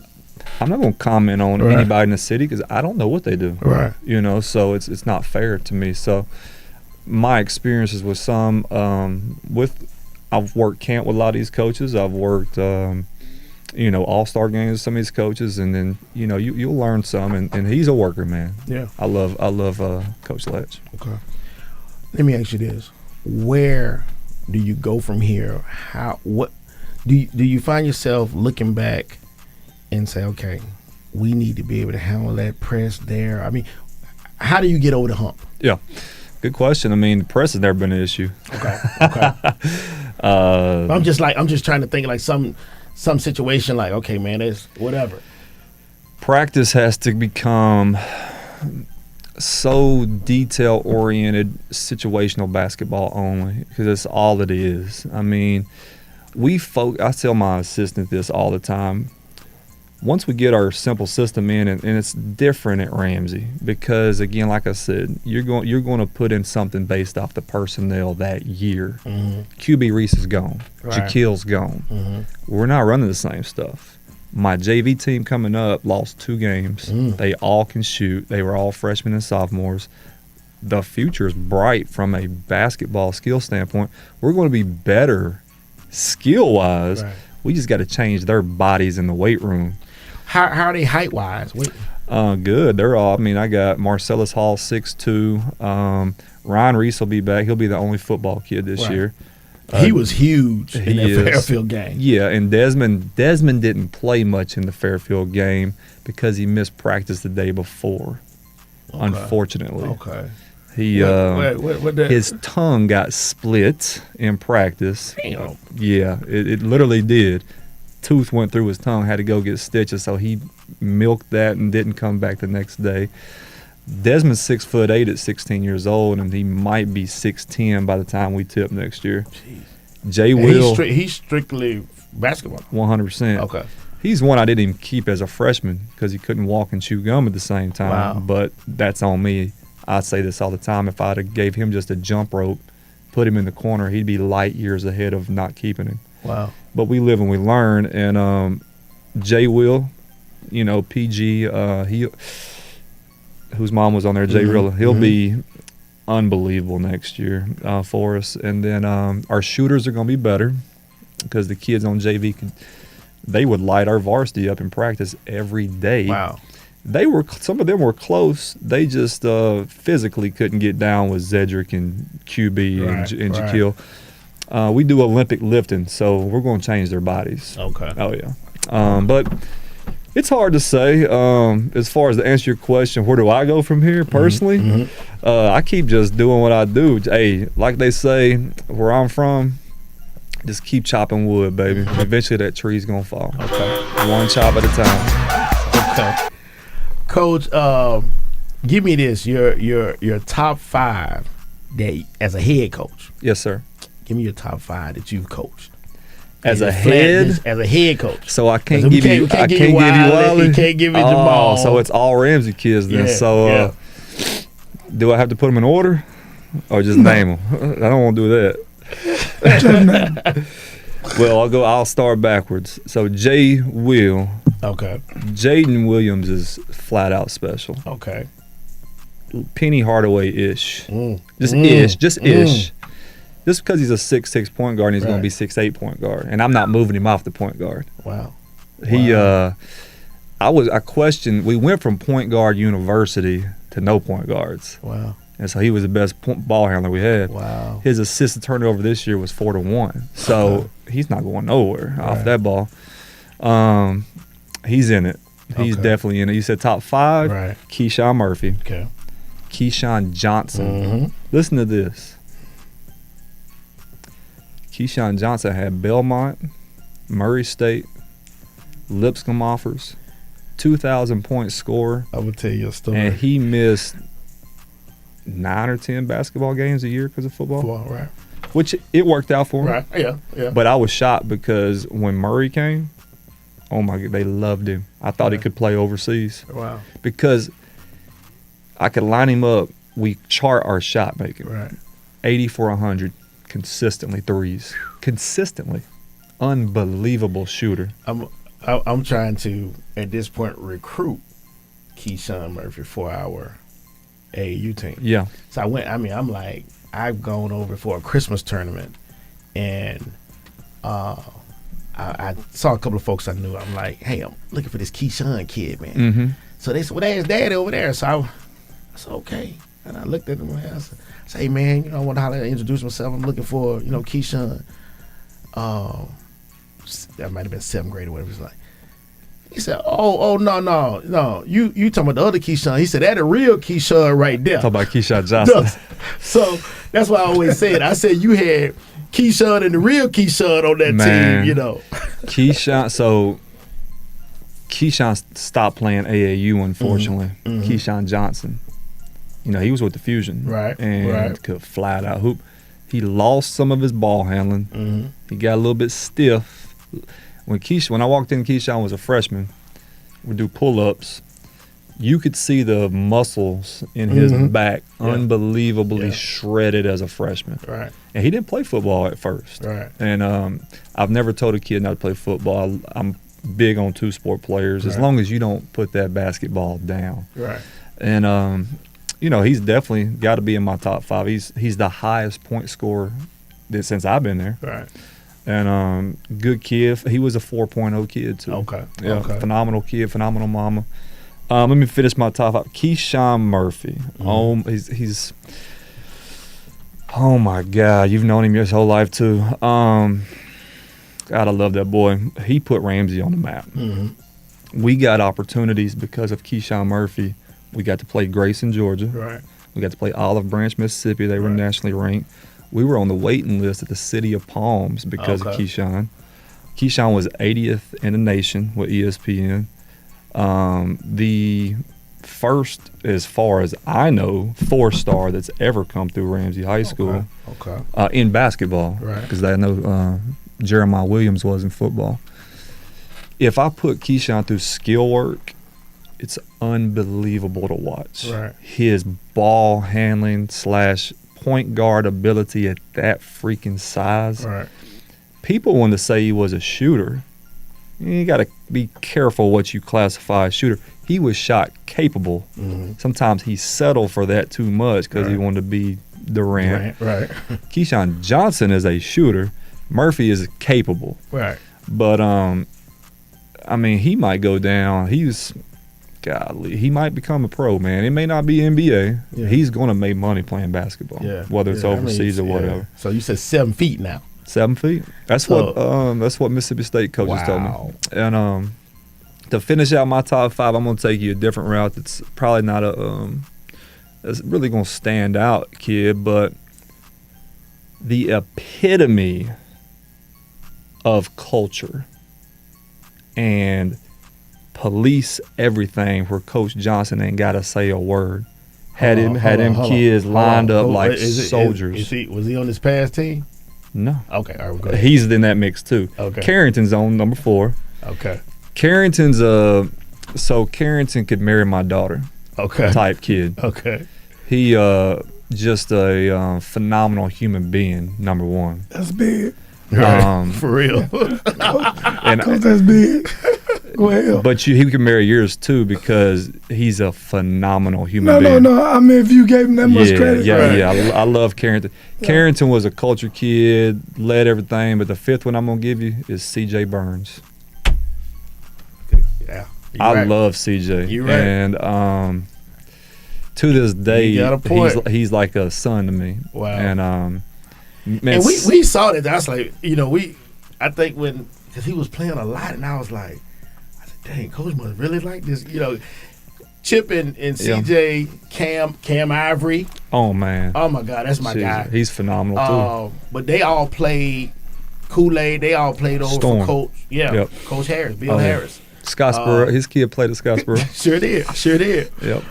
not going to comment on anybody in the city because I don't know what they do. Right. So it's not fair to me. So my experiences with I've worked camp with a lot of these coaches. I've worked, all-star games with some of these coaches, and then you'll learn some. And he's a worker, man. Yeah, I love Coach Latch. Okay, let me ask you this: where do you go from here? What do you find yourself looking back and say, okay, we need to be able to handle that press there? I mean, how do you get over the hump? Yeah, good question. I mean, the press has never been an issue. Okay. I'm just trying to think like some situation like, okay, man, it's whatever. Practice has to become so detail-oriented, situational basketball only, because that's all it is. I mean, I tell my assistant this all the time. Once we get our simple system in, and it's different at Ramsay because, again, like I said, you're going to put in something based off the personnel that year. QB Reese is gone. Right. Shaquille's gone. We're not running the same stuff. My JV team coming up lost 2 games. They all can shoot. They were all freshmen and sophomores. The future is bright from a basketball skill standpoint. We're going to be better skill-wise. Right. We just got to change their bodies in the weight room. How are they height-wise? Good. They're all. I mean, I got Marcellus Hall 6'2". Ryan Reese will be back. He'll be the only football kid this year. He was huge in that Fairfield game. Yeah, and Desmond didn't play much in the Fairfield game because he missed practice the day before. Okay. Unfortunately. Okay. His tongue got split in practice. Damn. Yeah, it literally did. Tooth went through his tongue, had to go get stitches, so he milked that and didn't come back the next day. Desmond's 6'8" at 16 years old, and he might be 6'10" by the time we tip next year. Jeez. Jay Will. He's strictly basketball. 100%. Okay. He's one I didn't even keep as a freshman because he couldn't walk and chew gum at the same time. Wow. But that's on me. I say this all the time. If I'd have gave him just a jump rope, put him in the corner, he'd be light years ahead of not keeping him. Wow. But we live and we learn. And Jay Will, PG, whose mom was on there, Jay Rilla, he'll be unbelievable next year for us. And then our shooters are going to be better because the kids on JV, they would light our varsity up in practice every day. Wow. Some of them were close. They just physically couldn't get down with Zedric and QB and Jaquil. We do Olympic lifting, so we're going to change their bodies. Okay. Oh, yeah. But it's hard to say. As far as to answer your question, where do I go from here personally? I keep just doing what I do. Hey, like they say, where I'm from, just keep chopping wood, baby. Eventually that tree's going to fall. Okay. One chop at a time. Okay. Coach, give me this. Your top 5 that as a head coach. Yes, sir. Give me your top 5 that you've coached. As a head coach. So I can't give you Wiley. You can't give me Jamal. So it's all Ramsay kids then. Do I have to put them in order or just name them? I don't want to do that. Well, I'll start backwards. So Jay Will. Okay. Jaden Williams is flat out special. Okay. Penny Hardaway-ish. Just ish. Just because he's a 6'6" point guard, and he's going to be 6'8" point guard, and I'm not moving him off the point guard. Wow. I questioned. We went from point guard university to no point guards. Wow. And so he was the best ball handler we had. Wow. His assist to turnover this year was 4-1. So he's not going nowhere off that ball. He's in it. He's definitely in it. You said top 5? Right. Keyshawn Murphy. Okay. Keyshawn Johnson. Mm-hmm. Listen to this. Keyshawn Johnson had Belmont, Murray State, Lipscomb Offers, 2,000-point scorer. I will tell you a story. And he missed 9 or 10 basketball games a year because of football. Right. Which it worked out for him. Right. Yeah. But I was shocked because when Murray came, oh my God, they loved him. I thought he could play overseas. Wow. Because I could line him up. We chart our shot making. Right. 80 for 100, consistently threes. Consistently. Unbelievable shooter. I'm trying to, at this point, recruit Keyshawn Murphy for our AAU team. Yeah. So I've gone over for a Christmas tournament, and I saw a couple of folks I knew. I'm like, hey, I'm looking for this Keyshawn kid, man. Mm-hmm. So they said, well, there's Daddy over there. So I said, okay. And I looked at him and I said, hey, man, I want to holler and introduce myself. I'm looking for, Keyshawn. That might have been 7th grade or whatever it's like. He said, no. You talking about the other Keyshawn. He said, that a real Keyshawn right there. Talk about Keyshawn Johnson. So that's why I always said, I said you had Keyshawn and the real Keyshawn on that team, Keyshawn stopped playing AAU, unfortunately. Mm-hmm. Keyshawn Johnson. He was with the Fusion. Right. And could flat out hoop. He lost some of his ball handling. Mm-hmm. He got a little bit stiff. When I walked in, Keyshawn was a freshman. We do pull-ups. You could see the muscles in his back unbelievably shredded as a freshman. Right. And he didn't play football at first. Right. And I've never told a kid not to play football. I'm big on two-sport players as long as you don't put that basketball down. Right. And, he's definitely got to be in my top 5. He's the highest point scorer since I've been there. Right. And good kid. He was a 4.0 kid, too. Okay. Yeah, okay. Phenomenal kid, phenomenal mama. Let me finish my top 5. Keyshawn Murphy. He's oh my God, you've known him your whole life too. God, I love that boy. He put Ramsay on the map. Mm-hmm. We got opportunities because of Keyshawn Murphy. We got to play Grayson, Georgia. Right. We got to play Olive Branch, Mississippi. They were nationally ranked. We were on the waiting list at the City of Palms because of Keyshawn. Keyshawn was 80th in the nation with ESPN. The first, as far as I know, 4-star that's ever come through Ramsay High School in basketball. Right. Because I know Jeremiah Williams was in football. If I put Keyshawn through skill work, it's unbelievable to watch. Right. His ball handling / point guard ability at that freaking size. Right. People want to say he was a shooter. You got to be careful what you classify as shooter. He was shot capable. Mm-hmm. Sometimes he settled for that too much because he wanted to be Durant. Right. Keyshawn Johnson is a shooter. Murphy is capable. Right. But, he might go down. He might become a pro, man. It may not be NBA. Yeah. He's going to make money playing basketball, whether it's overseas or whatever. So you said 7 feet now. 7 feet. That's what Mississippi State coaches told me. And to finish out my top 5, I'm gonna take you a different route. That's probably not that's really gonna stand out, kid. But the epitome of culture and police everything, where Coach Johnson ain't gotta say a word. Had him kids lined up like soldiers. Was he on his past team? No. Okay, all right, go ahead. He's in that mix too. Okay. Carrington's on number 4. Okay. Carrington's Carrington could marry my daughter. Okay. Type kid. Okay. He just a phenomenal human being. Number 1. That's big. For real. Coach, that's big. Well, but he can marry yours too because he's a phenomenal human being. No. I mean, if you gave him that much credit. Yeah. I love Carrington. Yeah. Carrington was a culture kid, led everything, but the fifth one I'm going to give you is C.J. Burns. Yeah. I love CJ. You're right. And to this day, he's like a son to me. Wow. And man, and we saw that. That's like, I think because he was playing a lot, and I said, dang, Coach must really like this. Chip and CJ, Cam Ivory. Oh man. Oh my God, that's my guy. He's phenomenal too. But they all played Kool-Aid. They all played over for Coach. Yeah. Yep. Coach Harris, Bill Harris. Scottsboro. His kid played at Scottsboro. Sure did. Yep.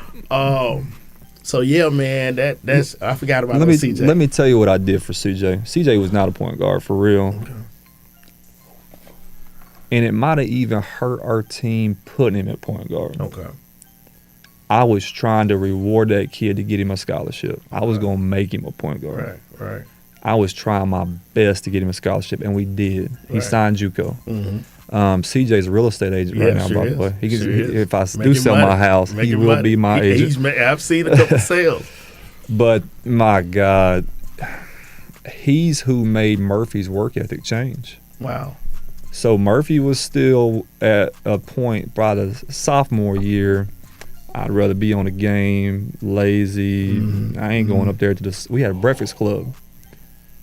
So yeah, man, that's I forgot about CJ. Let me tell you what I did for CJ. CJ was not a point guard for real. Okay. And it might have even hurt our team putting him at point guard. Okay. I was trying to reward that kid to get him a scholarship. I was going to make him a point guard. Right. I was trying my best to get him a scholarship, and we did. He signed JUCO. Mm-hmm. CJ's a real estate agent right now, by the way. If I do sell my house, he will be my agent. I've seen a couple sales. But my God, he's who made Murphy's work ethic change. Wow. So Murphy was still at a point by the sophomore year. I'd rather be on a game, lazy. Mm-hmm. I ain't going up there to this. We had a breakfast club.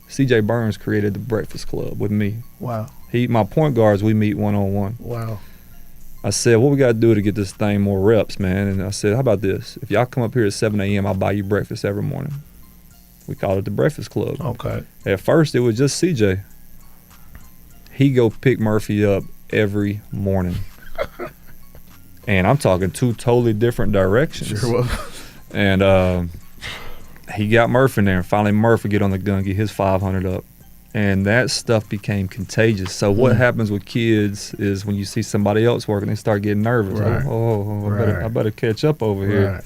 CJ Burns created the breakfast club with me. Wow. My point guards, we meet one-on-one. Wow. I said, what we got to do to get this thing more reps, man? And I said, how about this? If y'all come up here at 7 a.m., I'll buy you breakfast every morning. We called it the Breakfast Club. Okay. At first, it was just CJ. He go pick Murphy up every morning. And I'm talking two totally different directions. Sure was. And he got Murph in there. And finally, Murph would get on the gun, get his 500 up. And that stuff became contagious. So what happens with kids is when you see somebody else working, they start getting nervous. Right. I better catch up over here.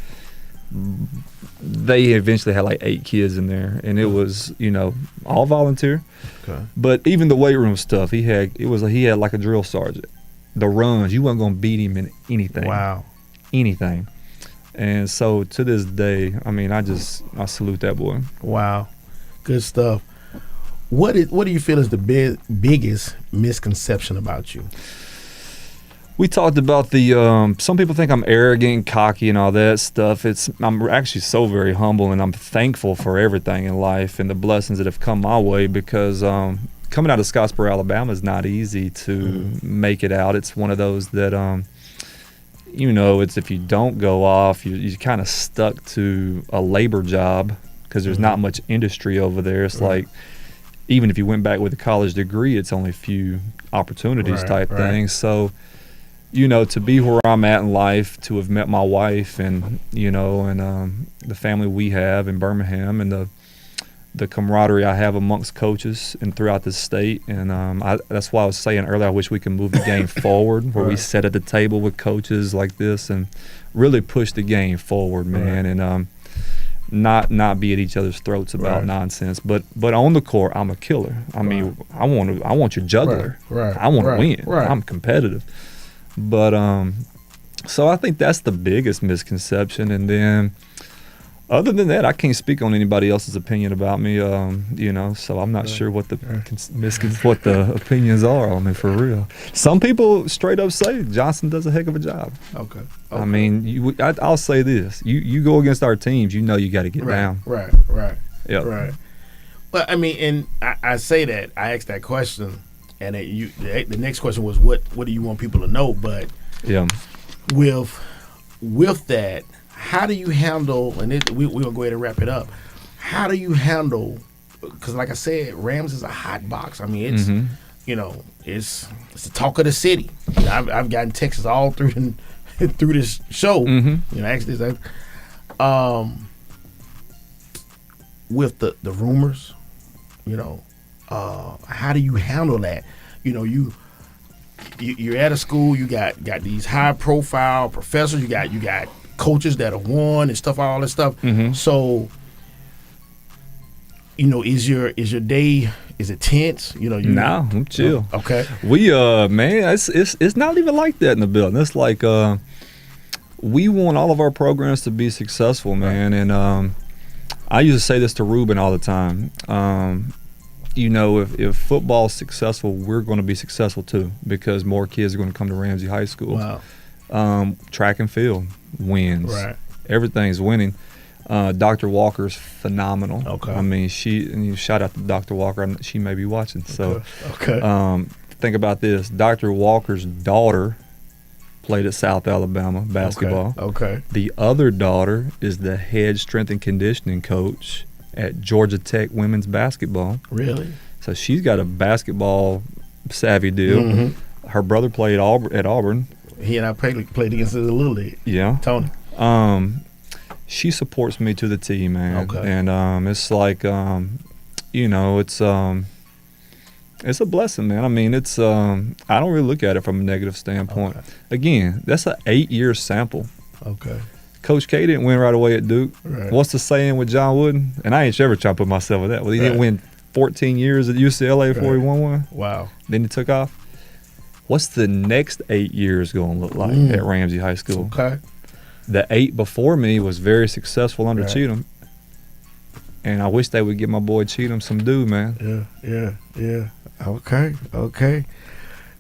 They eventually had like 8 kids in there, and it was, all volunteer. Okay. But even the weight room stuff, he had like a drill sergeant. The runs, you weren't gonna beat him in anything. Wow. Anything. And so to this day, I mean, I salute that boy. Wow. Good stuff. What do you feel is the biggest misconception about you? We talked about the some people think I'm arrogant, cocky, and all that stuff. I'm actually so very humble, and I'm thankful for everything in life and the blessings that have come my way because coming out of Scottsboro, Alabama is not easy to make it out. It's one of those that it's if you don't go off, you're kind of stuck to a labor job because there's not much industry over there. It's like even if you went back with a college degree, it's only a few opportunities type thing. So, to be where I'm at in life, to have met my wife and, the family we have in Birmingham and the camaraderie I have amongst coaches and throughout the state. And that's why I was saying earlier, I wish we could move the game forward where we sit at the table with coaches like this and really push the game forward, man. And not be at each other's throats about nonsense. But on the court, I'm a killer. I mean, I want your juggler. I want to win. I'm competitive. But so I think that's the biggest misconception. And then other than that, I can't speak on anybody else's opinion about me. So I'm not sure what the what the opinions are on me for real. Some people straight up say Johnson does a heck of a job. Okay. I mean, I'll say this: you go against our teams, you get to get down. Right. Yep. Right. But I mean, and I say that I asked that question, and the next question was what do you want people to know? But with that, how do you handle? And we're gonna go ahead and wrap it up. How do you handle? Because like I said, Rams is a hot box. I mean, it's it's the talk of the city. I've gotten texts all through this show. Actually, with the rumors, how do you handle that? You're at a school. You got these high profile professors. You got coaches that have won and stuff, all this stuff. So is your day, is it tense? No, I'm chill. Okay. We man, it's not even like that in the building. It's like we want all of our programs to be successful, man. Right. And I used to say this to Ruben all the time. If football's successful, we're going to be successful too, because more kids are going to come to Ramsay High School. Wow. Track and field wins. Right. Everything's winning. Dr. Walker's phenomenal. Okay. I mean, shout out to Dr. Walker. She may be watching. So, okay. Think about this. Dr. Walker's daughter played at South Alabama basketball. Okay. The other daughter is the head strength and conditioning coach at Georgia Tech women's basketball. Really? So she's got a basketball savvy deal. Mm-hmm. Her brother played at Auburn. He and I played against the Little League. Yeah. Tony. She supports me to the T, man. Okay. And it's like, it's a blessing, man. I mean, it's I don't really look at it from a negative standpoint. Okay. Again, that's an 8-year sample. Okay. Coach K didn't win right away at Duke. Right. What's the saying with John Wooden? And I ain't ever trying to put myself with that. Well, he didn't win 14 years at UCLA before he won one. Wow. Then he took off. What's the next 8 years going to look like at Ramsay High School? Okay. The 8 before me was very successful under Right. Cheatham. And I wish they would give my boy Cheatham some due, man. Yeah. Okay.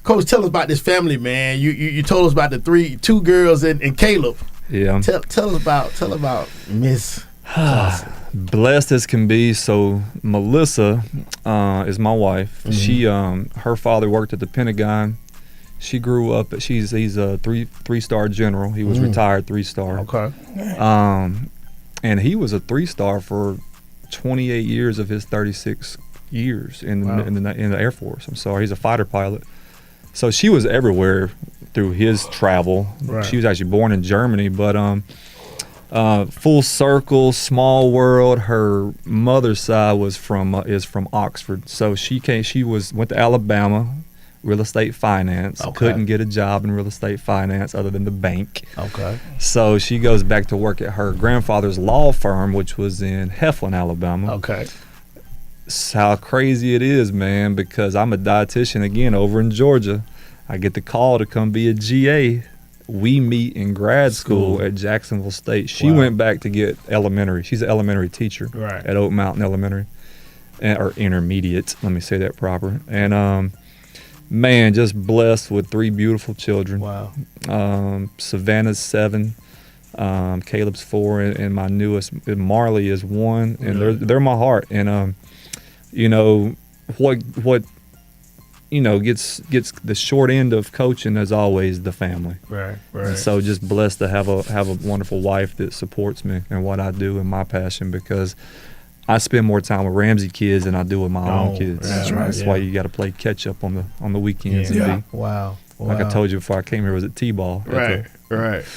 Coach, tell us about this family, man. You told us about the two girls and Caleb. Yeah. Tell us about Miss Johnson. Blessed as can be. So Melissa is my wife. Mm-hmm. She her father worked at the Pentagon. She grew up. He's a three-star general. He was retired 3-star. Okay. And he was a 3-star for 28 years of his 36 years in the Air Force. I'm sorry, he's a fighter pilot. So she was everywhere through his travel. Right. She was actually born in Germany, but full circle, small world. Her mother's side is from Oxford. So she went to Alabama, real estate finance. Okay. Couldn't get a job in real estate finance other than the bank. Okay. So she goes back to work at her grandfather's law firm, which was in Heflin, Alabama. Okay. It's how crazy it is, man, because I'm a dietitian again over in Georgia. I get the call to come be a GA. We meet in grad school at Jacksonville State. She went back to get elementary. She's an elementary teacher at Oak Mountain Elementary, or intermediate. Let me say that proper. And man, just blessed with 3 beautiful children. Wow. Savannah's 7, Caleb's 4, and my newest Marley is 1, and they're my heart. And what gets the short end of coaching is always the family. Right. And so just blessed to have a wonderful wife that supports me in what I do and my passion, because I spend more time with Ramsay kids than I do with my own kids. That's right. That's why you got to play catch up on the weekends. Yeah. And be, Wow. like I told you before I came here, was at T-ball. Right.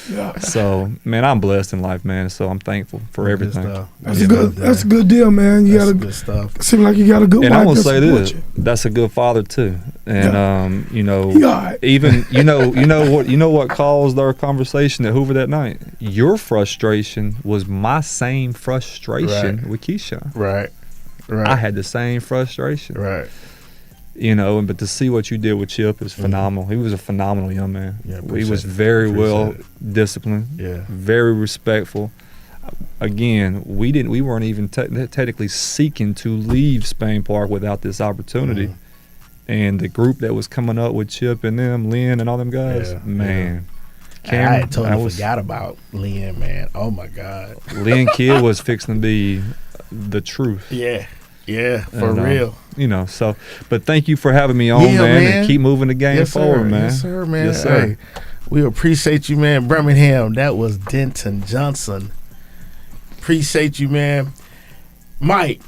Yeah. So man, I'm blessed in life, man. So I'm thankful for everything. That's a good deal, man. You got good stuff. Seem like you got a good And wife. I will to say support this: you. that's a good father too. And Yeah. even you know what caused our conversation at Hoover that night. Your frustration was my same frustration with Keyshawn. Right. I had the same frustration. Right. But to see what you did with Chip is phenomenal. He was a phenomenal young man. Yeah, he was very well disciplined. Yeah. Very respectful. Again, we weren't even technically seeking to leave Spain Park without this opportunity. And the group that was coming up with Chip and them, Lynn and all them guys, man. Cameron, I had totally forgot about Lynn, man. Oh my God. Lynn Kidd was fixing to be the truth. Yeah, for real. But thank you for having me on, man, and keep moving the game forward, man. Yes, sir, man. Yes, sir. Hey, we appreciate you, man. Birmingham, that was Denton Johnson. Appreciate you, man. Mike,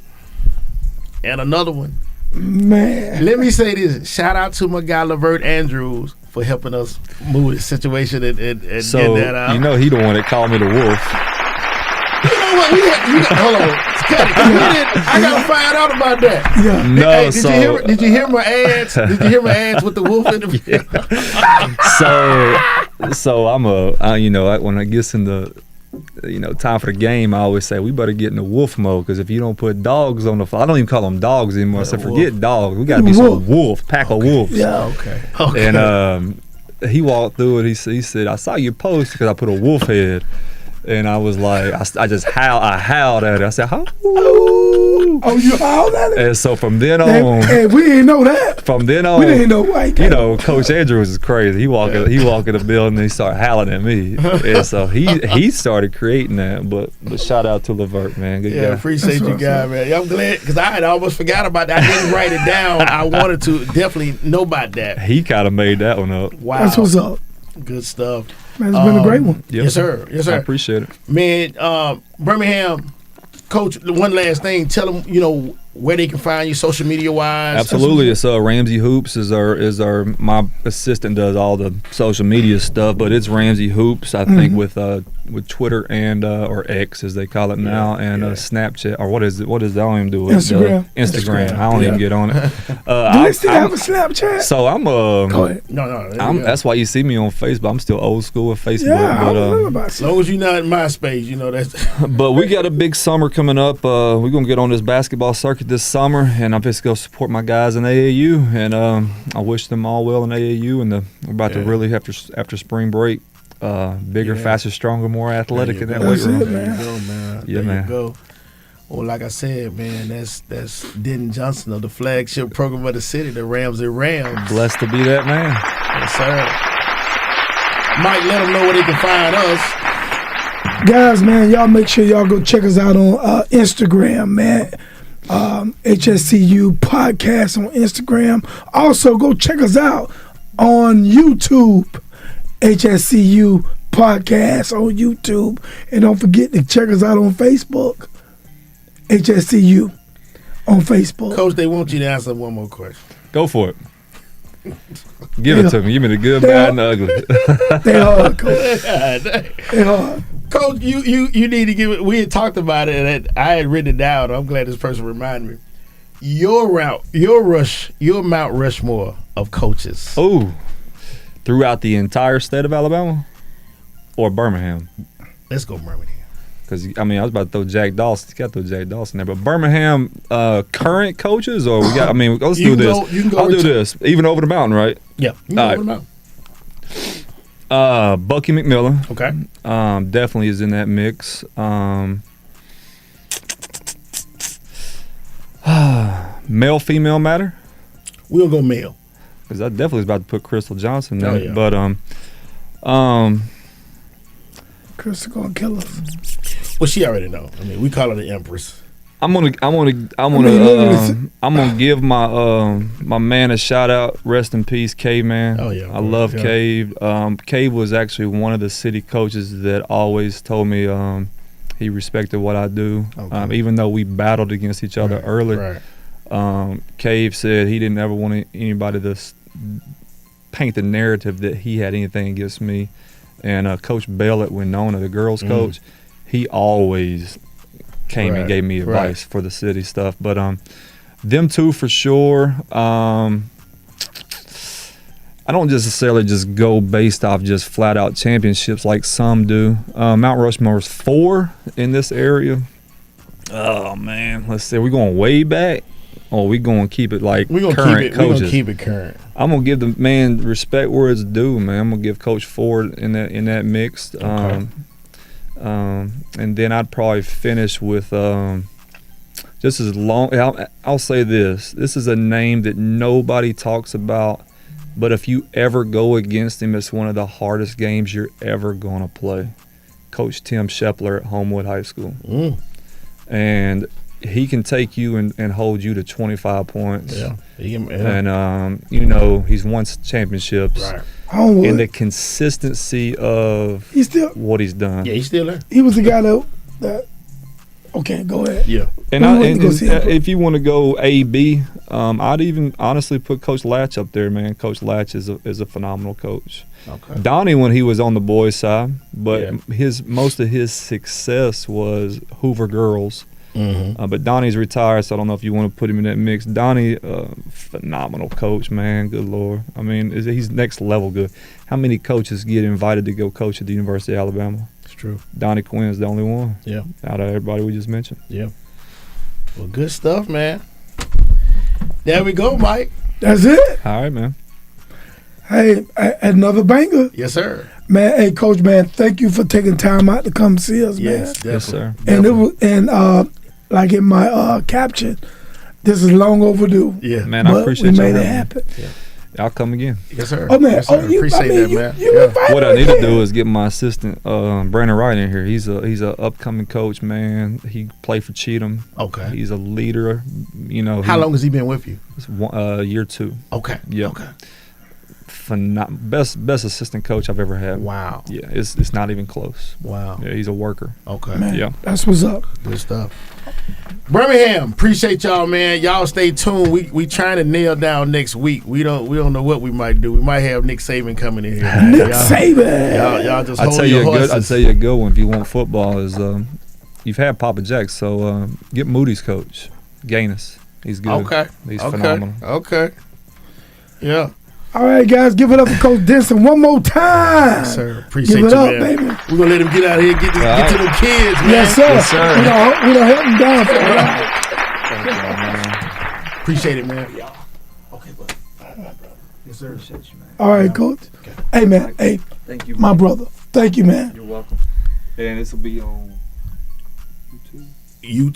and another one. Man. Let me say this. Shout out to my guy, Levert Andrews, for helping us move the situation and So, get that out. he the one that called me the wolf. You know what? Hold on. I got to find out about that. Yeah. No, Hey, did you hear my ads? Did you hear my ads with the wolf in the So I'm when I gets in the time for the game, I always say we better get in the wolf mode, because if you don't put dogs on the floor, I don't even call them dogs anymore. I said forget dogs, we got to be some pack of wolves. Yeah, Okay. And he walked through it. He said, I saw your post because I put a wolf head. And I was like, I just howled at it. I said, "How?" Oh, you howled at it? And so from then on, hey, we didn't know that. From then on, we didn't know white. Coach Andrews is crazy. He walk in the building and he started howling at me. And so he started creating that. But shout out to Levert, man. Good guy. Appreciate you guys, man. I'm glad, because I had almost forgot about that. I didn't write it down. I wanted to definitely know about that. He kind of made that one up. Wow, that's what's up. Good stuff. Man, it's been a great one. Yep. Yes, sir. Yes, sir. I appreciate it, man. Birmingham, Coach. One last thing. Tell them, where they can find you, social media wise. Absolutely. It's Ramsay Hoops is our my assistant does all the social media stuff, but it's Ramsay Hoops, I think, with Twitter and or X as they call it now, and Snapchat, or what is it? I don't even do it. Instagram. I don't even get on it. Do they still have a Snapchat? So I'm Go ahead. No. That's why you see me on Facebook. I'm still old school with Facebook. Yeah, I but, don't know about as long as you're not in MySpace, that's. But we got a big summer coming up. We're gonna get on this basketball circuit this summer, and I'm just gonna support my guys in AAU, and I wish them all well in AAU. And we're about to really after spring break, bigger, faster, stronger, more athletic in that weight room. There you go, man. Yeah, there man. You go. Well, like I said, man, that's Denton Johnson of the flagship program of the city, the Ramsay Rams. Blessed to be that man. Yes, sir. Mike, let them know where they can find us. Guys, man, y'all make sure y'all go check us out on Instagram, man. HSCU Podcast on Instagram. Also, go check us out on YouTube. HSCU Podcast on YouTube. And don't forget to check us out on Facebook. HSCU on Facebook. Coach, they want you to answer one more question. Go for it. Give it to me. Give me the good, bad, and the ugly. They hard, Coach. They hard. Coach, you need to give it. We had talked about it, and I had written it down. I'm glad this person reminded me. Your Mount Rushmore of coaches. Oh, throughout the entire state of Alabama, or Birmingham? Let's go Birmingham. Because I was about to throw Jack Dawson. You got to throw Jack Dawson there, but Birmingham current coaches, or we got. Let's do this. I'll do this. Even over the mountain, right? Yeah. You can go over the mountain. Bucky McMillan. Okay. Definitely is in that mix. Male, female matter? We'll go male. Because I definitely was about to put Crystal Johnson there. Oh, yeah. But Crystal gonna kill us. Well, she already know. We call her the Empress. I'm gonna give my man a shout out. Rest in peace, Cave, man. Oh yeah, I love Cave. Cave was actually one of the city coaches that always told me he respected what I do. Okay. Even though we battled against each other early. Right. Cave said he didn't ever want anybody to paint the narrative that he had anything against me. And Coach Bell at Winona, the girls coach, he always came and gave me advice for the city stuff. But them two for sure. I don't necessarily just go based off just flat out championships like some do. Mount Rushmore's 4 in this area. Oh man, let's see. Are we going way back, or are we going to keep it like current coaches? We're going to keep it current. I'm gonna give the man respect where it's due, man. I'm gonna give Coach Ford in that mix. Okay. And then I'd probably finish with just as long. I'll say this: this is a name that nobody talks about, but if you ever go against him, it's one of the hardest games you're ever gonna play. Coach Tim Shepler at Homewood High School, and he can take you and hold you to 25 points. Yeah. And he's won championships. Right. Homewood. And the consistency of what he's done. Yeah, he's still there. He was the guy that okay, go ahead. Yeah. And if you want to go A-B, I'd even honestly put Coach Latch up there, man. Coach Latch is a phenomenal coach. Okay. Donnie when he was on the boys' side, but most of his success was Hoover girls. But Donnie's retired, so I don't know if you want to put him in that mix. Donnie, phenomenal coach, man. Good Lord. He's next level good. How many coaches get invited to go coach at the University of Alabama? True. Donnie Quinn's the only one. Yeah. Out of everybody we just mentioned. Yeah. Well, good stuff, man. There we go, Mike. That's it. All right, man. Hey, another banger. Yes, sir. Man, hey, Coach, man, thank you for taking time out to come see us, man. Yes, definitely. Yes, sir. And it was, like in my caption, this is long overdue. Yeah. Man, I But appreciate we y'all made it having me. happen. I'll come again. Yes, sir. Oh, man. Yes, sir. Appreciate that, man. You Yeah. invited What I me need to again. do is get my assistant, Brandon Wright, in here. He's a upcoming coach, man. He played for Cheatham. Okay. He's a leader. You know. How long has he been with you? It's year 2. Okay. Yeah. Okay. Best assistant coach I've ever had. Wow. Yeah, it's not even close. Wow. Yeah, he's a worker. Okay. Man, Yeah. that's what's up. Good stuff. Birmingham, appreciate y'all, man. Y'all stay tuned. We trying to nail down next week. We don't know what we might do. We might have Nick Saban coming in here. man. Nick Y'all- Saban. Y'all just I hold tell your you horses. I tell you a good one if you want football is you've had Papa Jack, so get Moody's coach, Gaines. He's good. Okay. He's okay. phenomenal. Okay. Yeah. All right, guys, give it up for Coach Denton one more time. Yes, sir. Appreciate Give it you, up, man. baby. We're gonna let him get out of here, get to them kids, man. Yes, sir. Yes, sir. We don't help him down for Thank you, man. Appreciate it, man. Okay, buddy. Yes, sir. All right, Coach. Hey, man. Hey, Thank you, my brother. Thank you, man. You're welcome. And this will be on YouTube. YouTube.